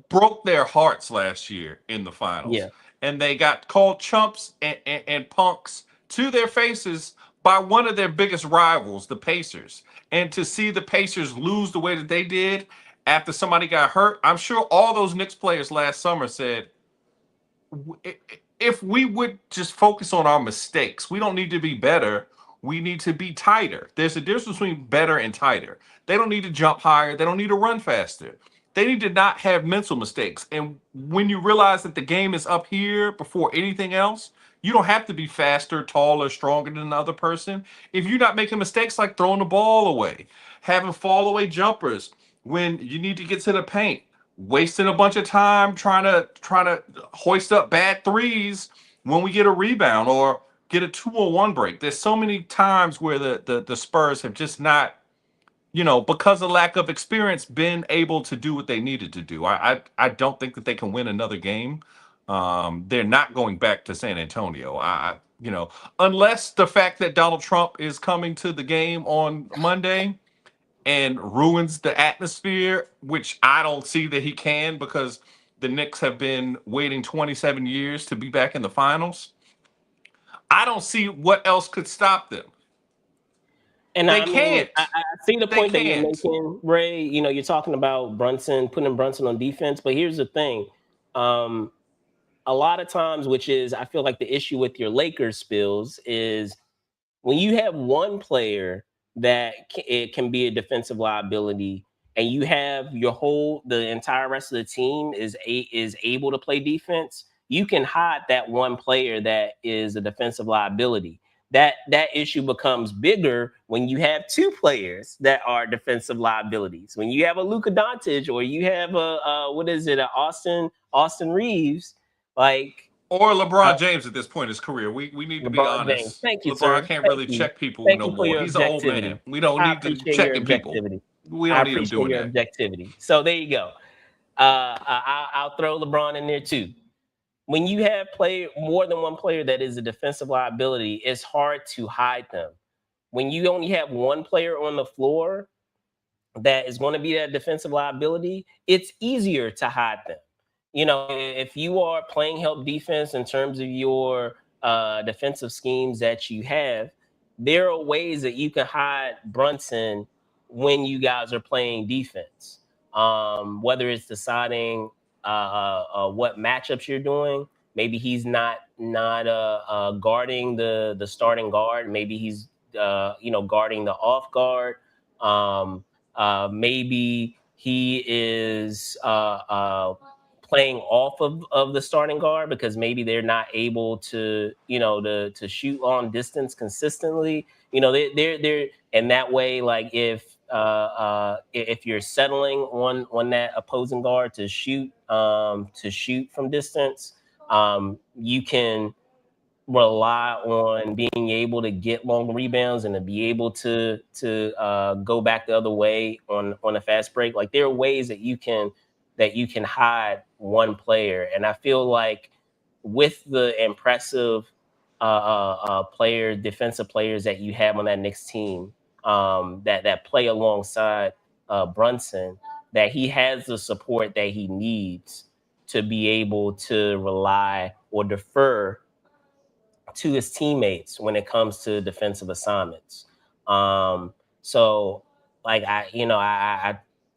broke their hearts last year in the finals. Yeah. And they got called chumps and punks to their faces by one of their biggest rivals, the Pacers. And to see the Pacers lose the way that they did after somebody got hurt, I'm sure all those Knicks players last summer said, if we would just focus on our mistakes, we don't need to be better. We need to be tighter. There's a difference between better and tighter. They don't need to jump higher. They don't need to run faster. They need to not have mental mistakes. And when you realize that the game is up here before anything else, you don't have to be faster, taller, stronger than the other person. If you're not making mistakes like throwing the ball away, having fall away jumpers when you need to get to the paint, wasting a bunch of time trying to hoist up bad threes when we get a rebound or get a 2-on-1 break. There's so many times where the Spurs have just not, because of lack of experience, been able to do what they needed to do. I don't think that they can win another game. They're not going back to San Antonio. Unless the fact that Donald Trump is coming to the game on Monday and ruins the atmosphere, which I don't see that he can because the Knicks have been waiting 27 years to be back in the finals. I don't see what else could stop them. And they can't. I see the point that you're can't. making, Ray. You're talking about putting Brunson on defense. But here's the thing. A lot of times, which is, I feel like the issue with your Lakers spills is when you have one player that it can be a defensive liability and you have the entire rest of the team is able to play defense, you can hide that one player that is a defensive liability. That issue becomes bigger when you have two players that are defensive liabilities. When you have a Luka Doncic or you have Austin Reeves, or LeBron James at this point in his career. We need to be honest. James. Thank you, LeBron sir. can't really check people no more. He's an old man. We don't need to check people. We don't need him doing that. Objectivity. So there you go. I'll throw LeBron in there too. When you have more than one player that is a defensive liability, it's hard to hide them. When you only have one player on the floor that is going to be that defensive liability, it's easier to hide them. If you are playing help defense in terms of your defensive schemes that you have, there are ways that you can hide Brunson when you guys are playing defense. Whether it's deciding what matchups you're doing. Maybe he's not guarding the starting guard. Maybe he's guarding the off guard. Maybe he is playing off of the starting guard because maybe they're not able to to shoot long distance consistently. They're and that way, like if you're settling on that opposing guard to shoot from distance, you can rely on being able to get long rebounds and to be able to go back the other way on a fast break. Like there are ways that you can hide one player, and I feel like with the impressive defensive players that you have on that Knicks team that play alongside Brunson, that he has the support that he needs to be able to rely or defer to his teammates when it comes to defensive assignments. So like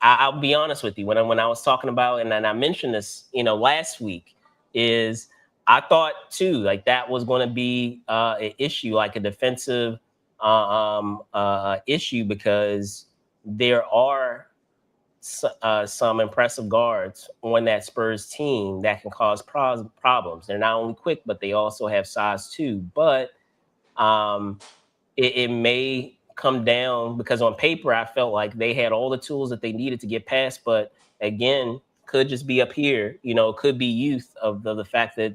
I'll be honest with you, when I was talking about, and I mentioned this, last week, is I thought too, like that was going to be an issue, like a defensive issue, because there are some impressive guards on that Spurs team that can cause problems. They're not only quick, but they also have size too. But um, it may come down, because on paper I felt like they had all the tools that they needed to get past. But again, could just be up here. Could be youth of the fact that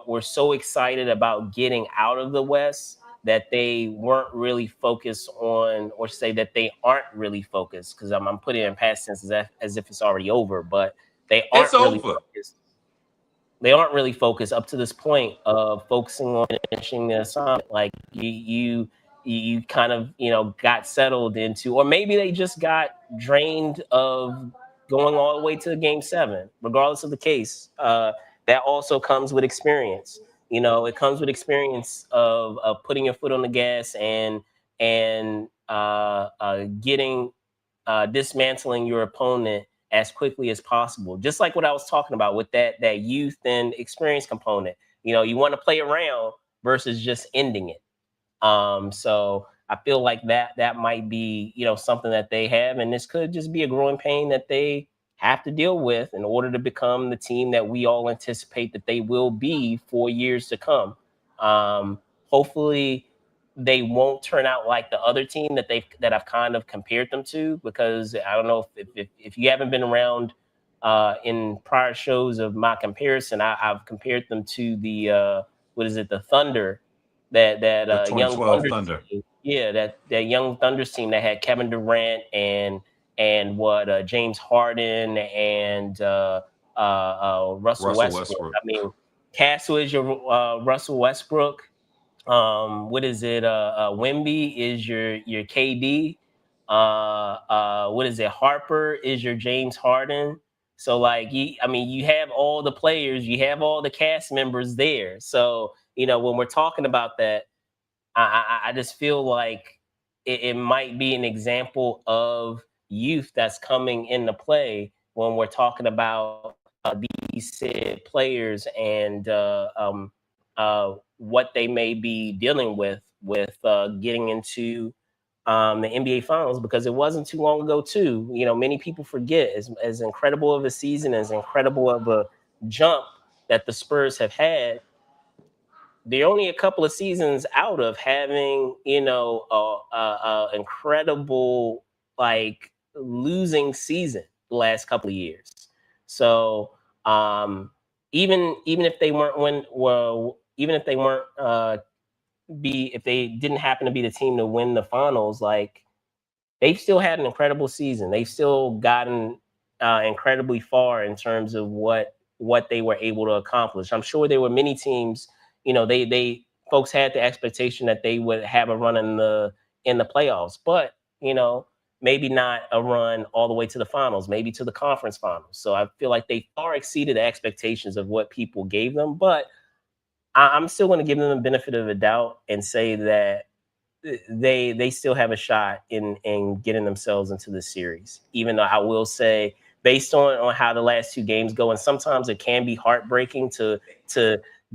were so excited about getting out of the West that they weren't really focused on, or say that they aren't really focused, because I'm putting it in past tense as if it's already over, but they aren't It's really over. focused. They aren't really focused up to this point of focusing on finishing the assignment. Like you kind of got settled into, or maybe they just got drained of going all the way to Game 7. Regardless of the case, that also comes with experience. It comes with experience of putting your foot on the gas and getting dismantling your opponent as quickly as possible. Just like what I was talking about with that youth and experience component. You want to play around versus just ending it. So I feel like that might be something that they have, and this could just be a growing pain that they have to deal with in order to become the team that we all anticipate that they will be for years to come. Hopefully they won't turn out like the other team that I've kind of compared them to, because I don't know if you haven't been around in prior shows of my comparison, I've compared them to the the Thunder, that The young 2012 Thunder Thunder. team. Yeah, that young Thunders team that had Kevin Durant and James Harden and Russell Russell Westbrook. Westbrook. I mean, Castle is your Russell Westbrook. What is it? Wemby is your KD. What is it? Harper is your James Harden. So like, you have all the players, you have all the cast members there. So when we're talking about that, I just feel like it might be an example of youth that's coming into play when we're talking about these said players and what they may be dealing with getting into the NBA Finals, because it wasn't too long ago too. Many people forget, as incredible of a season, as incredible of a jump that the Spurs have had, they're only a couple of seasons out of having, a incredible, like, losing season the last couple of years. So even if they weren't even if they weren't if they didn't happen to be the team to win the finals, like, they've still had an incredible season. They've still gotten incredibly far in terms of what they were able to accomplish. I'm sure there were many teams, they folks had the expectation that they would have a run in the playoffs, but maybe not a run all the way to the finals, maybe to the conference finals. So I feel like they far exceeded the expectations of what people gave them, but I'm still going to give them the benefit of the doubt and say that they still have a shot in getting themselves into the series. Even though I will say, based on how the last two games go, and sometimes it can be heartbreaking to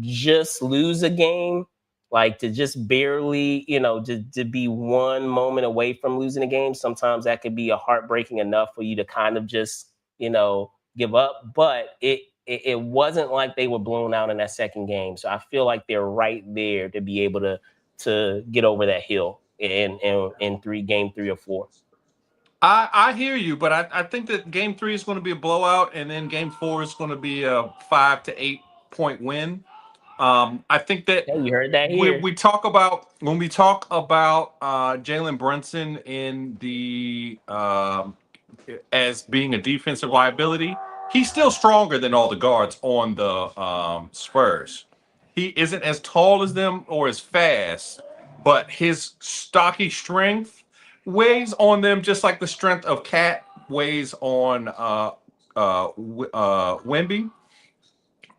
just lose a game, like to just barely, to be one moment away from losing a game. Sometimes that could be a heartbreaking enough for you to kind of just, give up. But it wasn't like they were blown out in that second game. So I feel like they're right there to be able to get over that hill in game 3 or 4. I hear you, but I think that Game 3 is going to be a blowout, and then Game 4 is going to be a 5 to 8 point win. I think that Yeah, you heard that here. when we talk about Jalen Brunson in the as being a defensive liability, he's still stronger than all the guards on the Spurs. He isn't as tall as them or as fast, but his stocky strength weighs on them just like the strength of Cat weighs on Wemby.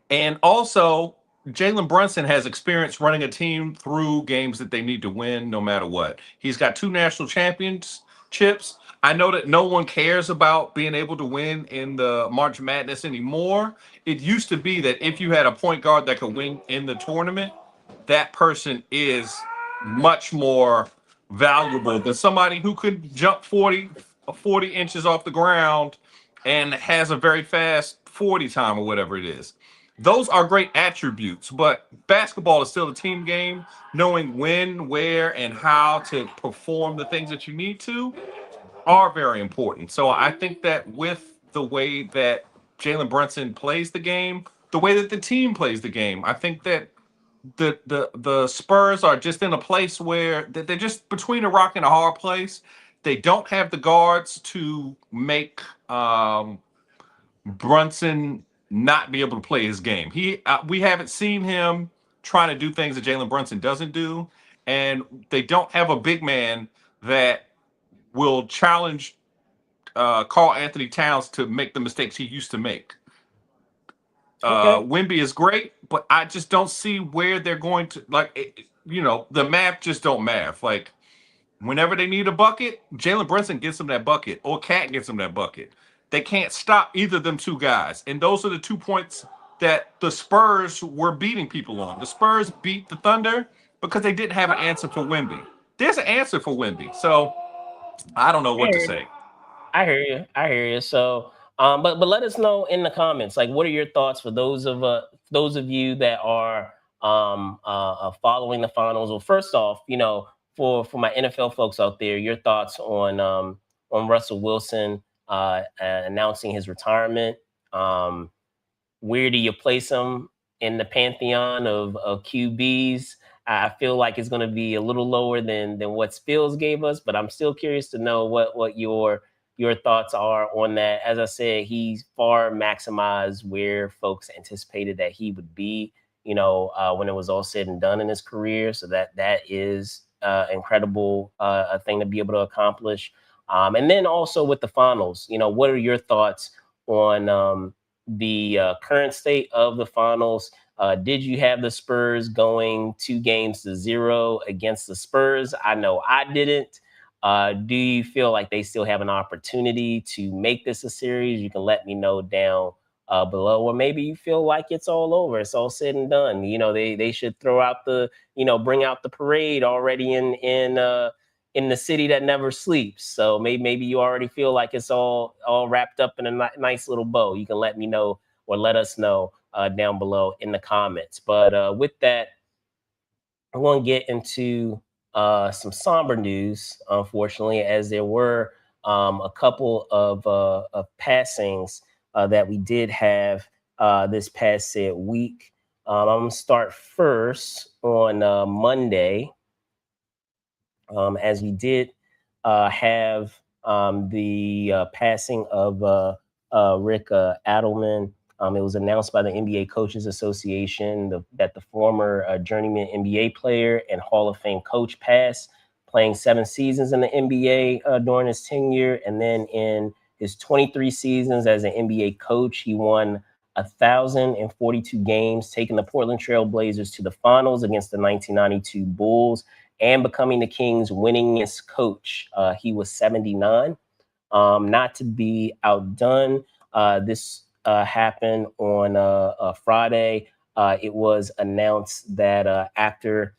And also, Jalen Brunson has experience running a team through games that they need to win no matter what. He's got 2 national championships. I know that no one cares about being able to win in the March Madness anymore. It used to be that if you had a point guard that could win in the tournament, that person is much more valuable than somebody who could jump 40 inches off the ground and has a very fast 40 time or whatever it is. Those are great attributes, but basketball is still a team game. Knowing when, where, and how to perform the things that you need to are very important. So I think that with the way that Jalen Brunson plays the game, the way that the team plays the game, I think that the Spurs are just in a place where they're just between a rock and a hard place. They don't have the guards to make Brunson not be able to play his game. We haven't seen him trying to do things that Jalen Brunson doesn't do, and they don't have a big man that will challenge Karl Anthony Towns to make the mistakes he used to make. Okay. Wemby is great, but I just don't see where they're going to the math just don't math. Like whenever they need a bucket, Jalen Brunson gets them that bucket, or Cat gets them that bucket. They can't stop either of them 2 guys, and those are the 2 points that the Spurs were beating people on. The Spurs beat the Thunder because they didn't have an answer for Wemby. There's an answer for Wemby, so I don't know what to say. I hear you. I hear you. So, but let us know in the comments, like, what are your thoughts for those of you that are following the finals? Well, first off, for my NFL folks out there, your thoughts on Russell Wilson announcing his retirement. Where do you place him in the pantheon of QBs? I feel like it's going to be a little lower than what Spills gave us, but I'm still curious to know what your thoughts are on that. As I said, he's far maximized where folks anticipated that he would be, when it was all said and done in his career. So that is incredible a thing to be able to accomplish. And then also with the finals, what are your thoughts on the current state of the finals? Did you have the Spurs going 2-0 against the Spurs? I know I didn't. Do you feel like they still have an opportunity to make this a series? You can let me know down below. Or maybe you feel like it's all over. It's all said and done. They should throw out bring out the parade already in the city that never sleeps. So maybe you already feel like it's all wrapped up in a nice little bow. You can let me know or let us know down below in the comments. But with that, I want to get into some somber news, unfortunately, as there were a couple of passings that we did have this past said week. I'm going to start first on Monday, as we did have the passing of Rick Adelman. It was announced by the NBA Coaches Association that the former journeyman NBA player and Hall of Fame coach passed, playing 7 seasons in the NBA during his tenure. And then in his 23 seasons as an NBA coach, he won 1,042 games, taking the Portland Trail Blazers to the finals against the 1992 Bulls and becoming the Kings' winningest coach. He was 79. Not to be outdone, this happened on a Friday. It was announced that actor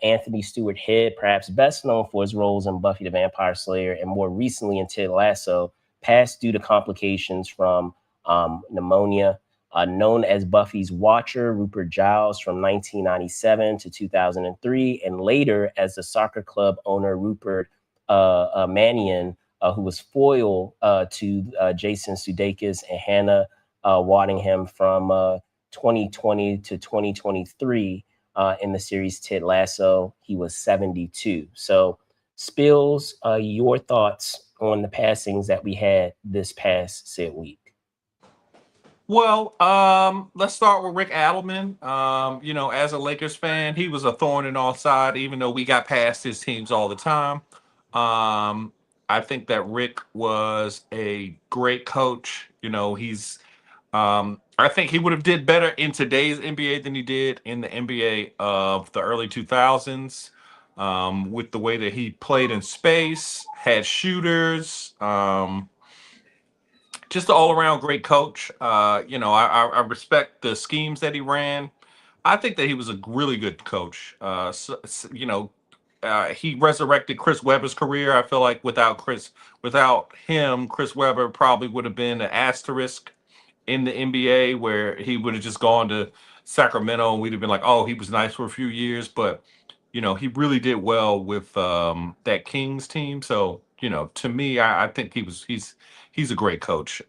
Anthony Stewart Head, perhaps best known for his roles in Buffy the Vampire Slayer and more recently in Ted Lasso, passed due to complications from pneumonia. Known as Buffy's Watcher, Rupert Giles, from 1997 to 2003, and later as the soccer club owner Rupert Mannion, who was foil to Jason Sudeikis and Hannah Waddingham from 2020 to 2023 in the series Ted Lasso. He was 72. So, Spills, your thoughts on the passings that we had this past said week? Well, let's start with Rick Adelman. You know, as a Lakers fan, he was a thorn in our side, even though we got past his teams all the time. Um, I think that Rick was a great coach. You know, I think he would have did better in today's NBA than he did in the NBA of the early 2000s. With the way that he played in space, had shooters. Just an all around great coach. You know, I respect the schemes that he ran. I think that he was a really good coach. You know, he resurrected Chris Webber's career. I feel like without him, Chris Webber probably would have been an asterisk in the NBA where he would have just gone to Sacramento and we'd have been like, oh, he was nice for a few years, but you know, he really did well with that Kings team. So, you know, to me, I think he's a great coach.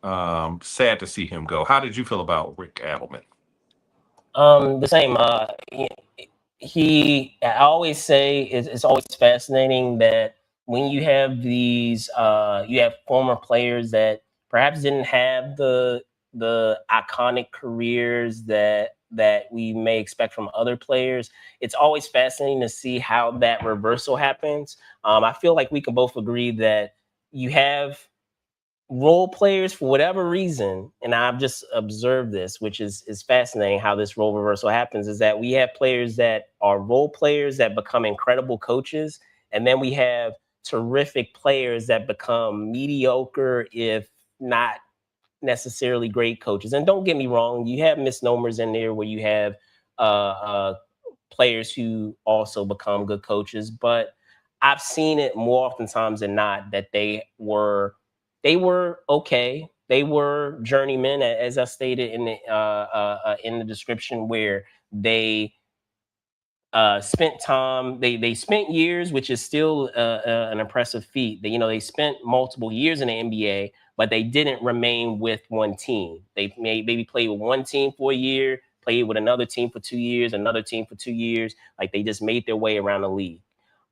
Sad to see him go. How did you feel about Rick Adelman? The same. I always say it's always fascinating that when you have you have former players that perhaps didn't have the iconic careers that we may expect from other players. It's always fascinating to see how that reversal happens. I feel like we can both agree that you have role players for whatever reason, and I've just observed this, which is fascinating how this role reversal happens, is that we have players that are role players that become incredible coaches, and then we have terrific players that become mediocre, if not necessarily great coaches. And don't get me wrong, you have misnomers in there where you have players who also become good coaches, but I've seen it more oftentimes than not that they were okay. They were journeymen, as I stated in the description, where they spent time. They spent years, which is still an impressive feat. They spent multiple years in the NBA, but they didn't remain with one team. They maybe played with one team for a year, played with another team for 2 years, another team for 2 years. Like they just made their way around the league.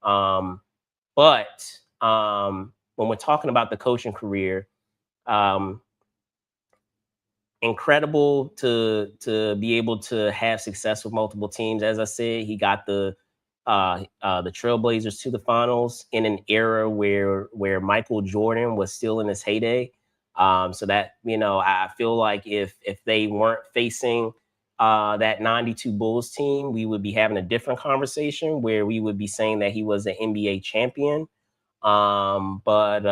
But when we're talking about the coaching career, um, incredible to be able to have success with multiple teams. As I said, he got the Trailblazers to the finals in an era where Michael Jordan was still in his heyday. So that I feel like if they weren't facing that '92 Bulls team, we would be having a different conversation where we would be saying that he was an NBA champion. But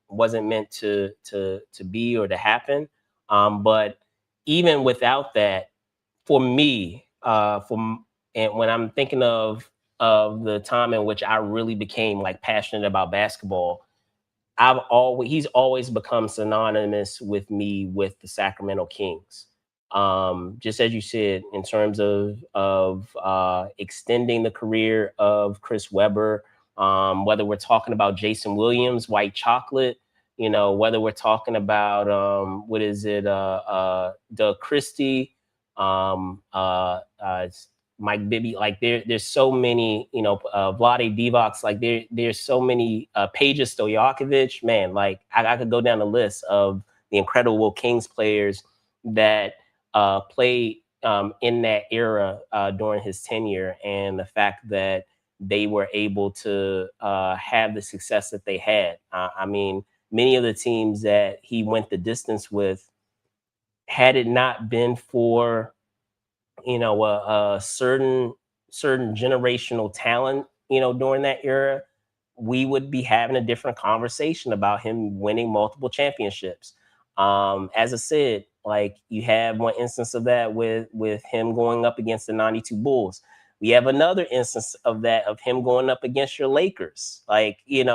wasn't meant to be or to happen. But even without that, for me, and when I'm thinking of the time in which I really became like passionate about basketball, he's always become synonymous with me with the Sacramento Kings. Just as you said, in terms of extending the career of Chris Webber, whether we're talking about Jason Williams, White Chocolate, whether we're talking about what is it, Doug Christie, Mike Bibby, like there's so many, Vlade Divac, like there's so many, Peja Stojakovic, man, like I could go down the list of the incredible Kings players that played in that era during his tenure, and the fact that they were able to have the success that they had. I mean, many of the teams that he went the distance with, had it not been for a certain generational talent, during that era, we would be having a different conversation about him winning multiple championships. As I said, like you have one instance of that with him going up against the '92 Bulls. We have another instance of that of him going up against your Lakers. Like his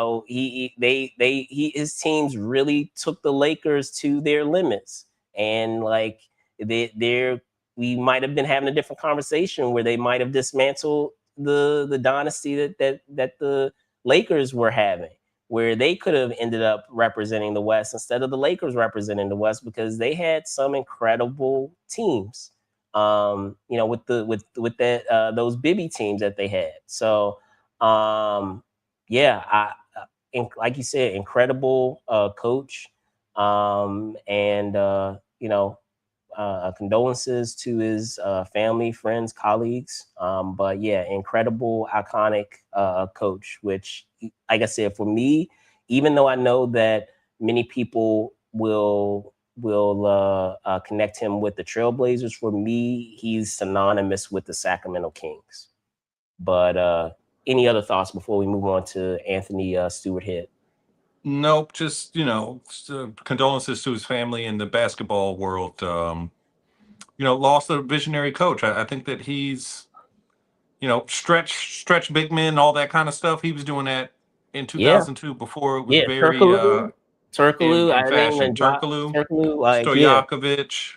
teams really took the Lakers to their limits, and like they're we might have been having a different conversation where they might have dismantled the dynasty that the Lakers were having, where they could have ended up representing the West instead of the Lakers representing the West, because they had some incredible teams. With that those Bibby teams that they had. So yeah, like you said, incredible coach. And condolences to his family, friends, colleagues. But yeah, incredible, iconic coach, which, like I said, for me, even though I know that many people will connect him with the Trailblazers, for me, he's synonymous with the Sacramento Kings. But any other thoughts before we move on to Anthony Stewart Head? Nope, just condolences to his family in the basketball world. Lost a visionary coach. I think that he's, stretch big men, all that kind of stuff. He was doing that in Yeah, 2002 before it was yeah, very Turkoglu. in I didn't fashion. even drop Turkoglu, Turkoglu. Like, yeah, Stojakovic,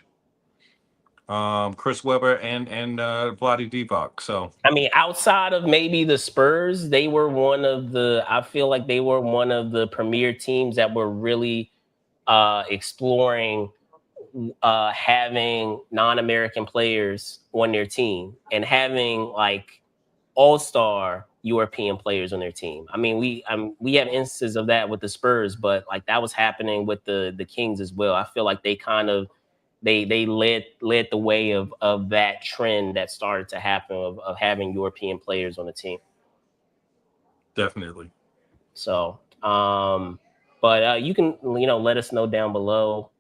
Chris Webber, and Vlade Divac. So I mean, outside of maybe the Spurs, they were one of the. I feel like they were one of the premier teams that were really exploring having non-American players on their team and having like all-star European players on their team. I mean, we have instances of that with the Spurs, but like that was happening with the Kings as well. I feel like they kind of they led the way of that trend that started to happen of having European players on the team. definitely. So, but you can let us know down below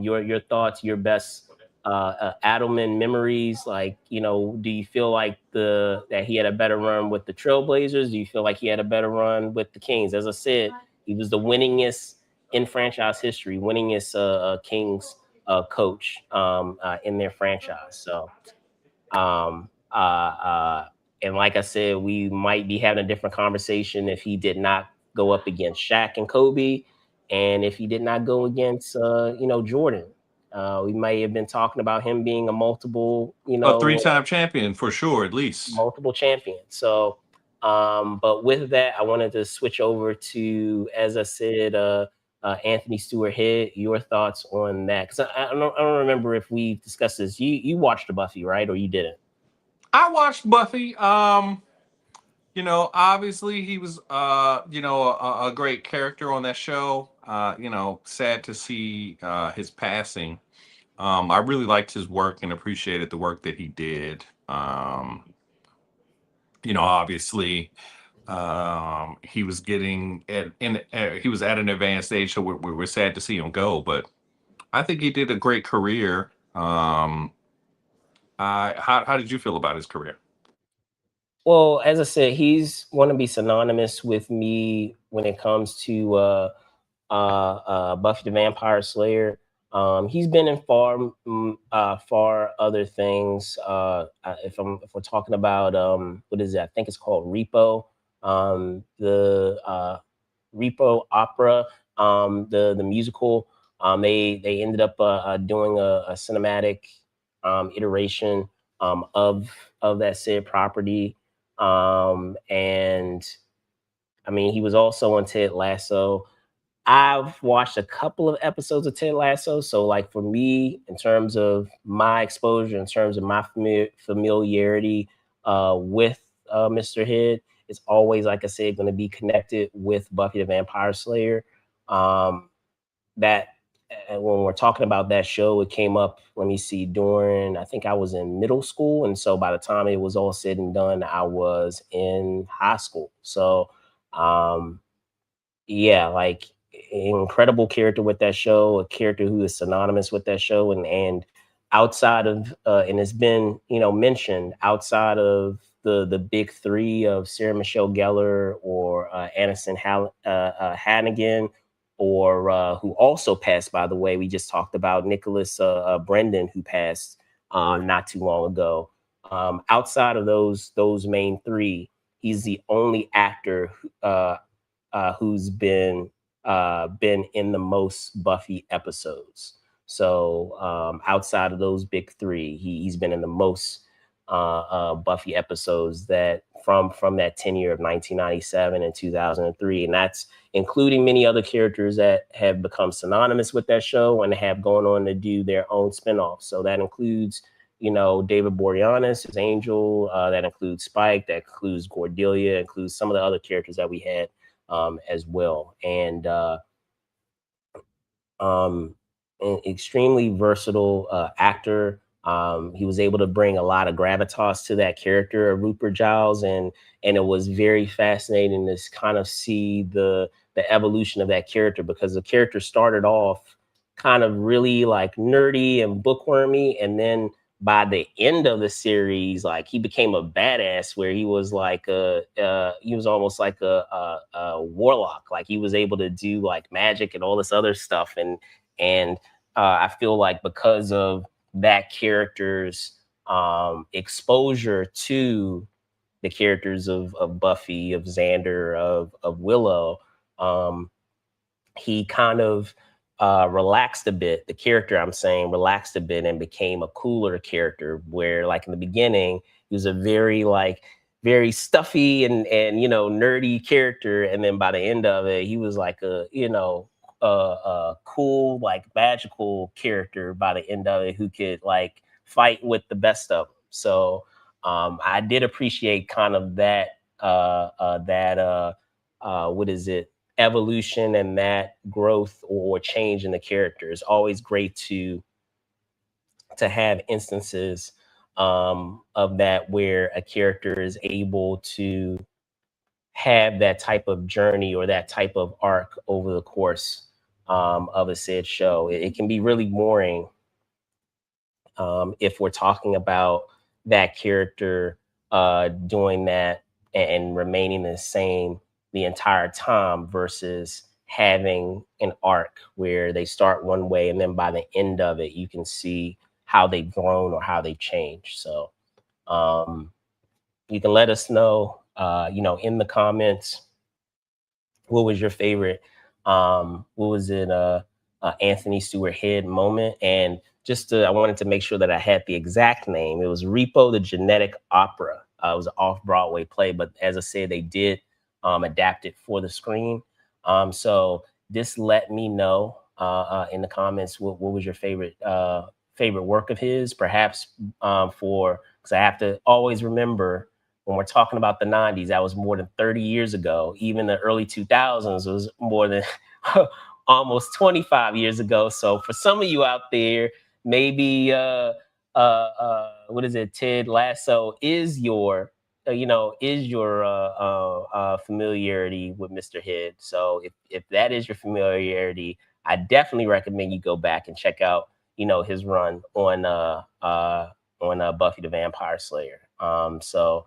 your thoughts, your best Adelman memories. Like, do you feel like that he had a better run with the Trailblazers? Do you feel like he had a better run with the Kings? As I said, he was the winningest in franchise history, winningest Kings coach in their franchise. So, um, uh, uh, and like I said, we might be having a different conversation if he did not go up against Shaq and Kobe, and if he did not go against, Jordan. We may have been talking about him being a A three-time champion for sure, at least. multiple champion. So, but with that, I wanted to switch over to, as I said, Anthony Stewart Head. Your thoughts on that? Because I don't remember if we discussed this. You watched the Buffy, right, or you didn't? I watched Buffy. Obviously he was a great character on that show. Sad to see his passing. I really liked his work and appreciated the work that he did. Obviously he was getting he was at an advanced age, so we're sad to see him go, but I think he did a great career. How did you feel about his career? Well, as I said, he's going to be synonymous with me when it comes to Buffy the Vampire Slayer. He's been in far other things. If we're talking about what is it? I think it's called Repo. The Repo opera, the musical. They ended up doing a cinematic iteration of that said property. And I mean, he was also on Ted Lasso. I've watched a couple of episodes of Ted Lasso. So, like, for me, in terms of my exposure, in terms of my familiarity with Mr. Head, it's always, like I said, going to be connected with Buffy the Vampire Slayer. That when we're talking about that show, it came up, let me see, during, I think I was in middle school. And so by the time it was all said and done, I was in high school. So, yeah, like, incredible character with that show, a character who is synonymous with that show. And outside of, and it's been, mentioned, outside of the big three of Sarah Michelle Gellar or Aniston Hannigan, or who also passed, by the way, we just talked about Nicholas Brendan, who passed not too long ago. Outside of those main three, he's the only actor who's been in the most Buffy episodes. So outside of those big three, he's been in the most Buffy episodes that from that tenure of 1997 and 2003, and that's including many other characters that have become synonymous with that show and have gone on to do their own spinoffs. So that includes, David Boreanaz as Angel, that includes Spike, that includes Cordelia, includes some of the other characters that we had as well. And an extremely versatile actor. He was able to bring a lot of gravitas to that character of Rupert Giles, and it was very fascinating to kind of see the evolution of that character, because the character started off kind of really like nerdy and bookwormy, and then by the end of the series, like he became a badass where he was like he was almost like a warlock. Like he was able to do like magic and all this other stuff, and I feel like because of that character's exposure to the characters of Buffy, of Xander, of Willow, um, he kind of relaxed a bit. The character, I'm saying, relaxed a bit and became a cooler character. Where, like in the beginning, he was a very like very stuffy and nerdy character, and then by the end of it, he was like a cool like magical character by the end of it who could like fight with the best of them. So I did appreciate kind of that what is it, evolution, and that growth or change in the character. Is always great to have instances of that where a character is able to have that type of journey or that type of arc over the course of a said show. It can be really boring if we're talking about that character doing that and remaining the same the entire time versus having an arc where they start one way and then by the end of it you can see how they've grown or how they've changed. So um, you can let us know, in the comments, what was your favorite what was it Anthony Stewart Head moment. And I wanted to make sure that I had the exact name. It was Repo the Genetic Opera. It was an off-Broadway play, but as I said, they did adapt it for the screen. So just let me know in the comments what was your favorite work of his, perhaps for, because I have to always remember when we're talking about the 90s, that was more than 30 years ago. Even the early 2000s was more than almost 25 years ago. So for some of you out there, maybe what is it, Ted Lasso is your familiarity with Mr. Head. So if that is your familiarity, I definitely recommend you go back and check out his run on Buffy the Vampire Slayer. So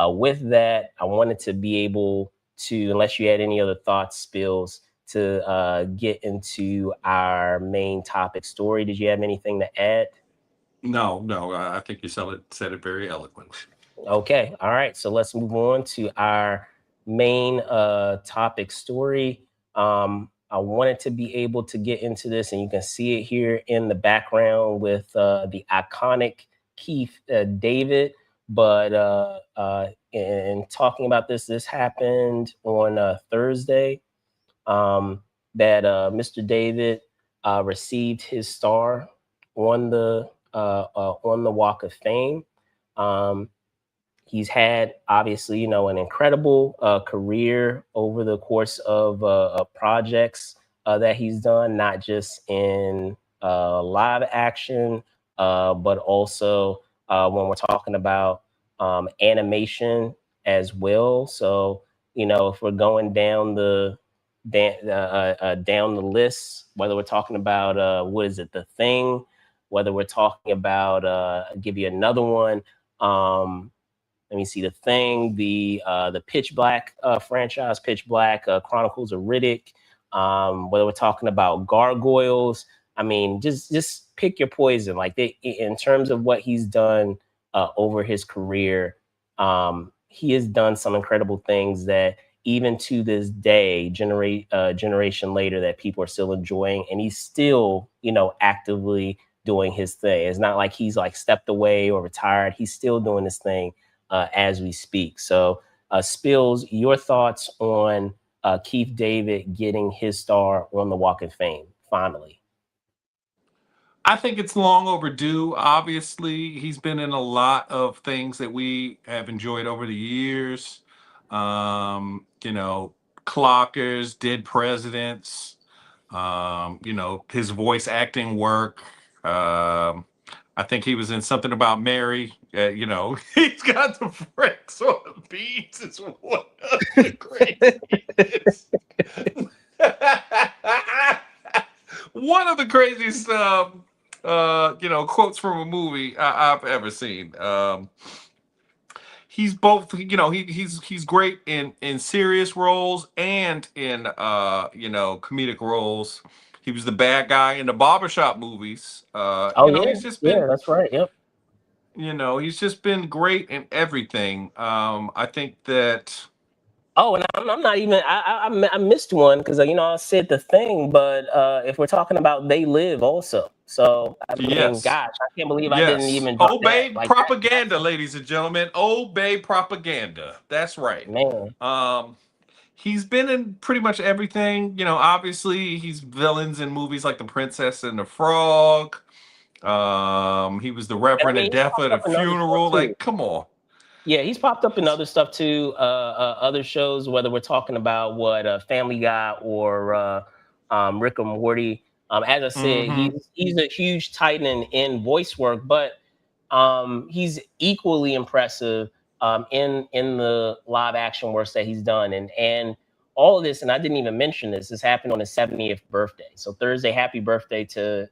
with that, I wanted to be able to, unless you had any other thoughts, Spills, to get into our main topic story. Did you have anything to add? No, no, I think you said it very eloquently. Okay, all right. So let's move on to our main topic story. I wanted to be able to get into this, and you can see it here in the background with the iconic Keith David. But in talking about this happened on Thursday. That Mr. David received his star on the Walk of Fame. Um, he's had obviously an incredible career over the course of projects that he's done, not just in live action, but also when we're talking about animation as well. So if we're going down the list, whether we're talking about what is it, The Thing, whether we're talking about I'll give you another one. Let me see, The Thing, the Pitch Black franchise, Pitch Black, Chronicles of Riddick. Whether we're talking about Gargoyles, I mean, just pick your poison. Like in terms of what he's done over his career, he has done some incredible things that even to this day, generation later, that people are still enjoying, and he's still actively doing his thing. It's not like he's like stepped away or retired. He's still doing this thing as we speak. So, Spills, your thoughts on Keith David getting his star on the Walk of Fame finally? I think it's long overdue. Obviously, he's been in a lot of things that we have enjoyed over the years. Um, you know, Clockers, Dead Presidents, You know, his voice acting work. I think he was in Something About Mary. You know, he's got the bricks on the beats. It's one of the craziest. One of the craziest, you know, quotes from a movie I've ever seen. He's both, you know, he's great in serious roles and in you know, comedic roles. He was the bad guy in the barbershop movies. Oh You know, yeah, he's just yeah, been, that's right. Yep. you know, he's just been great in everything. I think that Oh, and I'm not even. I missed one because you know I said The Thing, but if we're talking about They Live also, so I mean, yes, gosh, I can't believe I didn't yes, even drop that. obey Like propaganda, ladies and gentlemen, obey propaganda. That's right. man, Um, he's been in pretty much everything. You know, obviously he's villains in movies like The Princess and the Frog. He was the and I Reverend mean at he's Death popped at a up in other stuff funeral. too. Like, come on. Yeah, he's popped up in other stuff too. Other shows, whether we're talking about what Family Guy or Rick and Morty. As I said, Hmm. he's a huge titan in voice work, but he's equally impressive in the live action works that he's done, and all of this. And I didn't even mention this. This happened on his 70th birthday. So Thursday, happy birthday to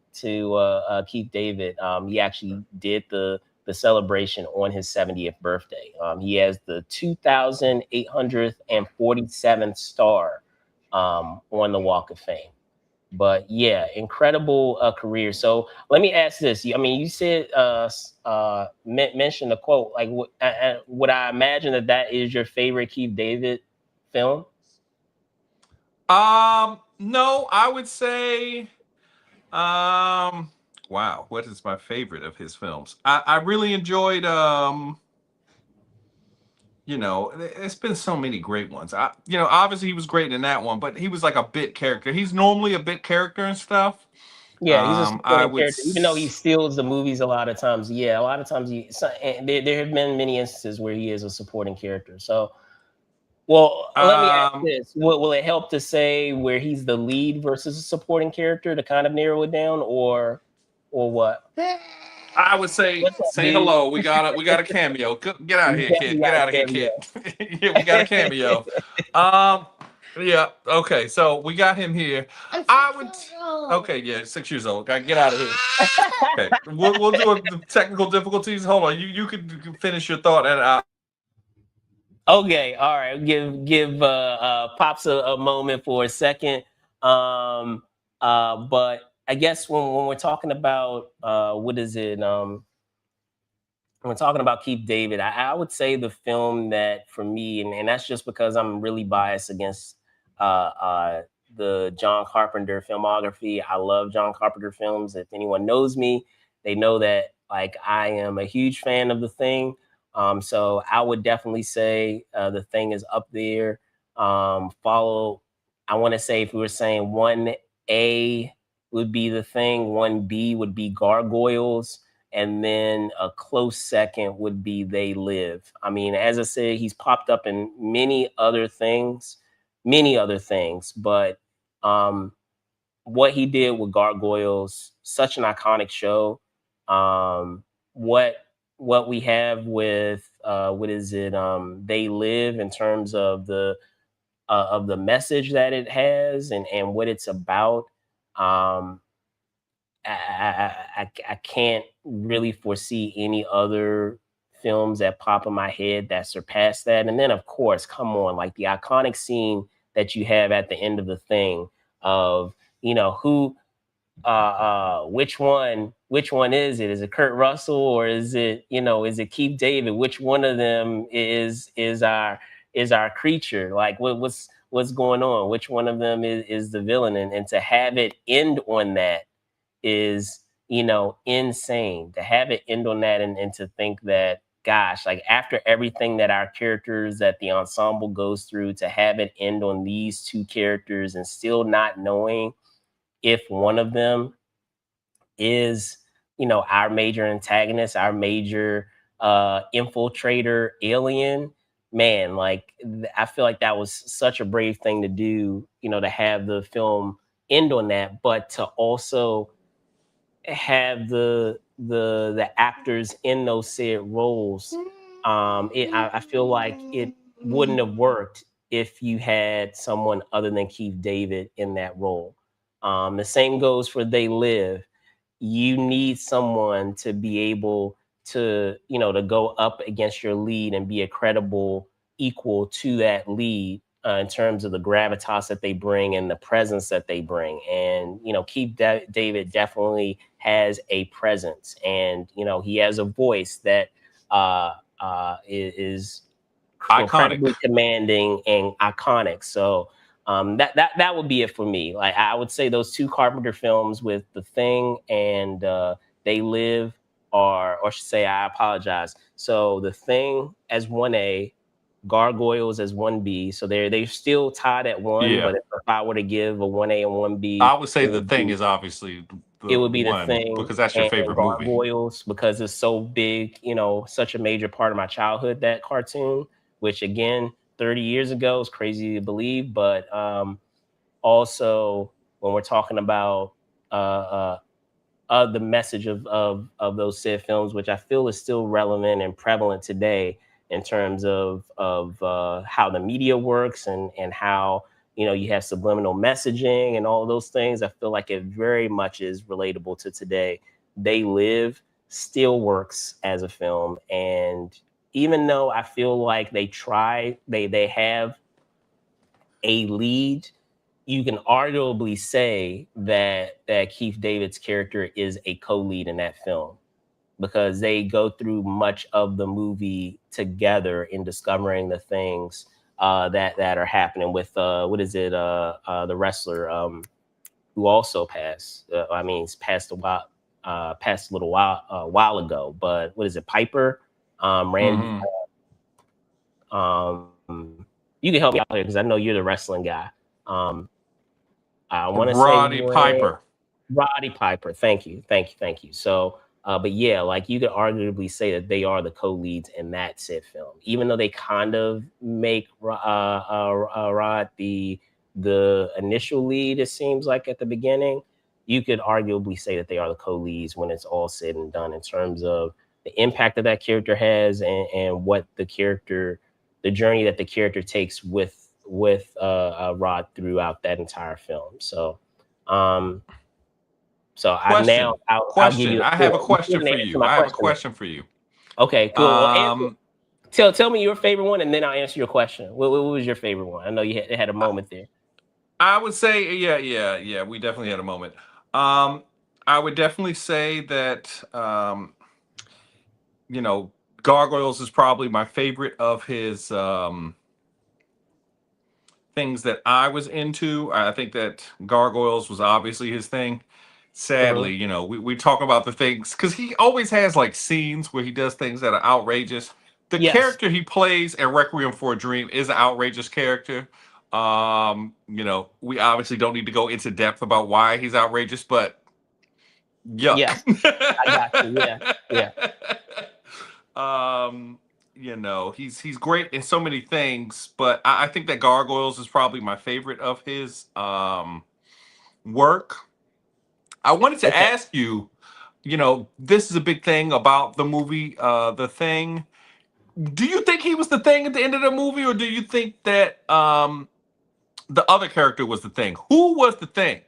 Keith David. He actually did the celebration on his 70th birthday. He has the 2,847th star on the Walk of Fame. But yeah, incredible career. So let me ask this. I mean, you said mentioned a quote. Like, would I imagine that that is your favorite Keith David film? No, I would say, wow, what is my favorite of his films? I really enjoyed, you know, it's been so many great ones. You know, obviously he was great in that one, but he was like a bit character. He's normally a bit character and stuff. Yeah, he's a I supporting would, character, even though he steals the movies a lot of times. Yeah, a lot of times and there have been many instances where he is a supporting character. So, well, let me ask um, this: will it help to say where he's the lead versus a supporting character to kind of narrow it down, or what? I would say, What's up, say dude? hello. We got a cameo. Get out of You here, definitely kid. Get got out of here, kid. Yeah, we got a cameo. Um, yeah. Okay, so we got him here. I would. Okay, yeah, 6 years old. Get out of here. Okay, we'll do the technical difficulties. Hold on, you could finish your thought, and Okay, all right. Give pops a moment for a second. But I guess when we're talking about what is it? When we're talking about Keith David, I would say the film that for me, and that's just because I'm really biased against uh, uh, the John Carpenter filmography. I love John Carpenter films. If anyone knows me, they know that like I am a huge fan of The Thing. So I would definitely say The Thing is up there. Follow. I want to say if we were saying 1A would be The Thing, 1B would be Gargoyles, and then a close second would be They Live. I mean, as I said, he's popped up in many other things, but um, what he did with Gargoyles, such an iconic show. Um, what what we have with what is it? They Live in terms of the message that it has and what it's about. Um, I can't really foresee any other films that pop in my head that surpass that. And then, of course, come on, like the iconic scene that you have at the end of The Thing of who which one is it? Is it Kurt Russell or is it Keith David? Which one of them is our creature? Like what's going on? Which one of them is the villain? And to have it end on that is insane. To have it end on that and to think that, gosh, like after everything that our characters, that the ensemble goes through, to have it end on these two characters and still not knowing if one of them is our major antagonist, our major infiltrator alien. Man, like I feel like that was such a brave thing to do, to have the film end on that, but to also have the actors in those said roles. I feel like it wouldn't have worked if you had someone other than Keith David in that role. The same goes for They Live. You need someone to be able to, to go up against your lead and be a credible equal to that lead, in terms of the gravitas that they bring and the presence that they bring. And, Keith David definitely has a presence, and, he has a voice that is Iconic. incredibly commanding and iconic. So that would be it for me. Like, I would say those two Carpenter films with The Thing and They Live are, or should say, I apologize. So The Thing as 1A, Gargoyles as 1B. So they're still tied at 1. Yeah. But if I were to give a 1A and 1B, I would say The Thing is obviously it would be The one, Thing because that's your favorite movie. Gargoyles, because it's so big, such a major part of my childhood, that cartoon, which again, 30 years ago is crazy to believe. But also when we're talking about the message of those said films, which I feel is still relevant and prevalent today in terms of how the media works, and how you have subliminal messaging and all of those things. I feel like it very much is relatable to today. They Live still works as a film, and even though I feel like they have a lead, you can arguably say that Keith David's character is a co-lead in that film, because they go through much of the movie together in discovering the things that are happening with the wrestler who also passed. Passed a little while ago. But what is it, Piper? Randy. You can help me out here because I know you're the wrestling guy. I want to say Roddy Piper. Roddy Piper. Thank you. So, but yeah, like, you could arguably say that they are the co-leads in that said film, even though they kind of make Rod the initial lead. It seems like at the beginning, you could arguably say that they are the co-leads when it's all said and done, in terms of the impact that character has, and what the journey that the character takes with Rod throughout that entire film. So, I'll give you. I have a question for you. I have a question for you. Okay, cool. Tell me your favorite one, and then I'll answer your question. What was your favorite one? I know you had a moment there. I would say, yeah. We definitely had a moment. I would definitely say that, Gargoyles is probably my favorite of his things that I was into. I think that Gargoyles was obviously his thing. Sadly, we talk about the things, because he always has like scenes where he does things that are outrageous. The character he plays in Requiem for a Dream is an outrageous character. We obviously don't need to go into depth about why he's outrageous, but yuck. Yeah, I got you. Yeah. He's great in so many things, but I think that Gargoyles is probably my favorite of his work. I wanted to ask you, this is a big thing about the movie, The Thing. Do you think he was the Thing at the end of the movie, or do you think that the other character was the Thing? Who was the Thing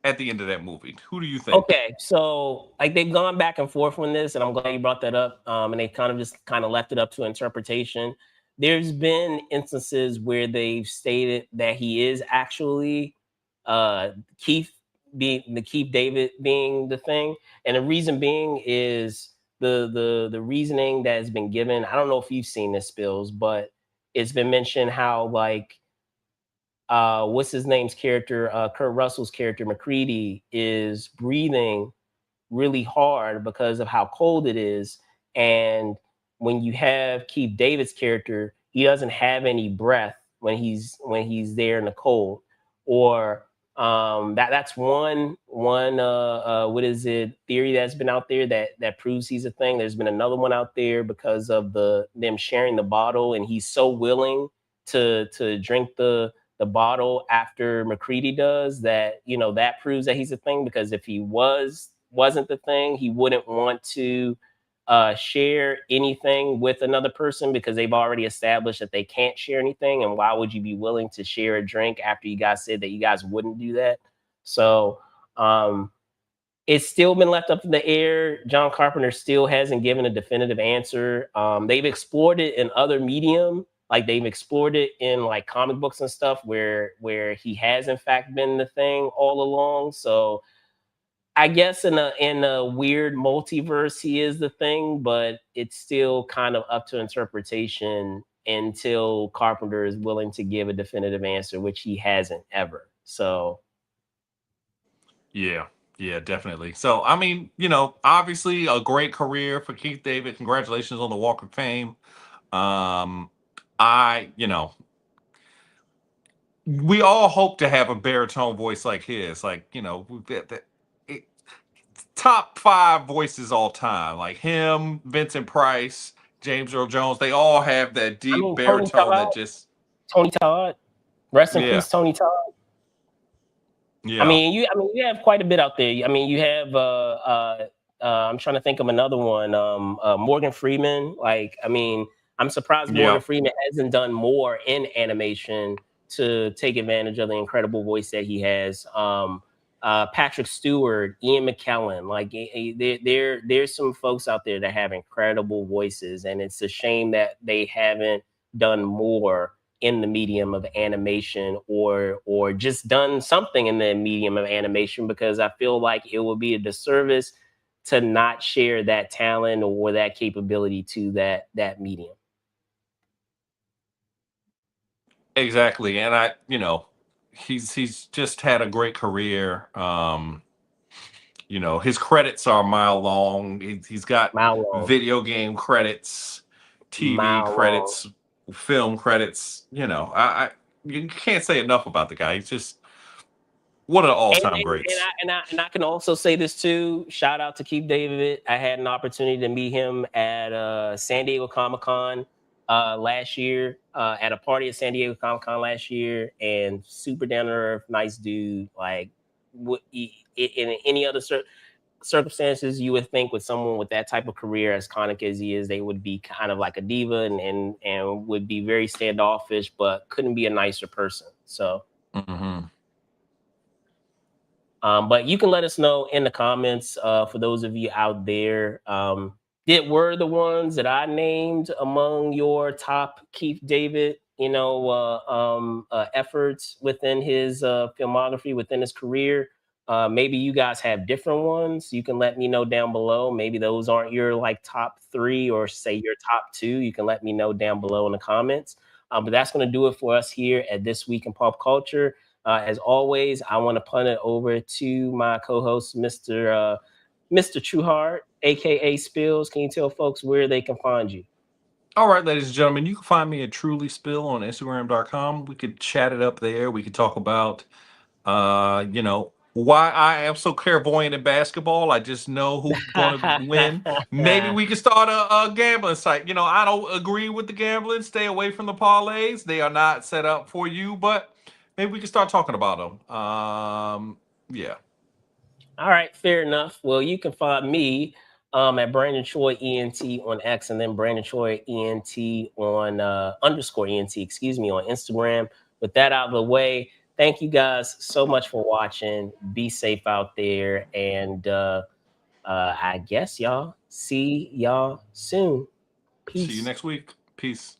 at the end of that movie? Who do you think? Okay, so like, they've gone back and forth on this, and I'm glad you brought that up. And they kind of left it up to interpretation. There's been instances where they've stated that he is actually Keith David being the Thing, and the reason being is the reasoning that has been given. I don't know if you've seen this, Spills, but it's been mentioned how, like, what's his name's character, Kurt Russell's character, McCready, is breathing really hard because of how cold it is. And when you have Keith David's character, he doesn't have any breath when he's there in the cold. Or that's one what is it, theory that's been out there that proves he's a Thing. There's been another one out there because of them sharing the bottle, and he's so willing to drink the the bottle after McCready does, that that proves that he's a thing. Because if he wasn't the thing, he wouldn't want to share anything with another person, because they've already established that they can't share anything. And why would you be willing to share a drink after you guys said that you guys wouldn't do that? So it's still been left up in the air. John Carpenter still hasn't given a definitive answer. They've explored it in other medium, like they've explored it in like comic books and stuff, where he has in fact been the thing all along. So I guess in a weird multiverse, he is the thing, but it's still kind of up to interpretation until Carpenter is willing to give a definitive answer, which he hasn't ever. So Yeah, yeah, definitely. So, I mean, obviously a great career for Keith David. Congratulations on the Walk of Fame. Um, I, we all hope to have a baritone voice like his. Like, it, top 5 voices all time. Like him, Vincent Price, James Earl Jones. They all have that I deep mean, baritone that just, Tony Todd, rest in yeah, peace, Tony Todd. yeah, I mean, you have quite a bit out there. I mean, you have I'm trying to think of another one. Morgan Freeman. Like, I mean, I'm surprised yeah. Morgan Freeman hasn't done more in animation to take advantage of the incredible voice that he has. Patrick Stewart, Ian McKellen. Like, there's some folks out there that have incredible voices, and it's a shame that they haven't done more in the medium of animation, or just done something in the medium of animation, because I feel like it would be a disservice to not share that talent or that capability to that medium. Exactly. And he's just had a great career. His credits are a mile long. He's got Mile long. video game credits, TV Mile long. credits, film credits. I you can't say enough about the guy. He's just one of the all-time greats. And I can also say this too. Shout out to Keith David. I had an opportunity to meet him at San Diego Comic-Con last year, at a party at San Diego Comic-Con last year, and super down to earth, nice dude. Like, in any other circumstances, you would think with someone with that type of career, as iconic as he is, they would be kind of like a diva and would be very standoffish, but couldn't be a nicer person. So. Mm-hmm. But you can let us know in the comments, for those of you out there, were the ones that I named among your top Keith David, efforts within his filmography, within his career. Maybe you guys have different ones. You can let me know down below. Maybe those aren't your like top 3, or say your top 2. You can let me know down below in the comments. But that's going to do it for us here at This Week in Pop Culture. As always, I want to punt it over to my co-host, Mr. Trueheart, aka Spills. Can you tell folks where they can find you? All right, ladies and gentlemen, you can find me at Truly Spill on Instagram.com. We could chat it up there. We could talk about, why I am so clairvoyant in basketball. I just know who's going to win. Maybe we could start a gambling site. I don't agree with the gambling. Stay away from the parlays. They are not set up for you, but maybe we can start talking about them. Yeah. All right, fair enough. Well, you can find me at Brandon Choi ENT on X, and then Brandon Choi ENT on _ENT, on Instagram. With that out of the way, thank you guys so much for watching. Be safe out there, and I guess y'all see y'all soon. Peace. See you next week. Peace.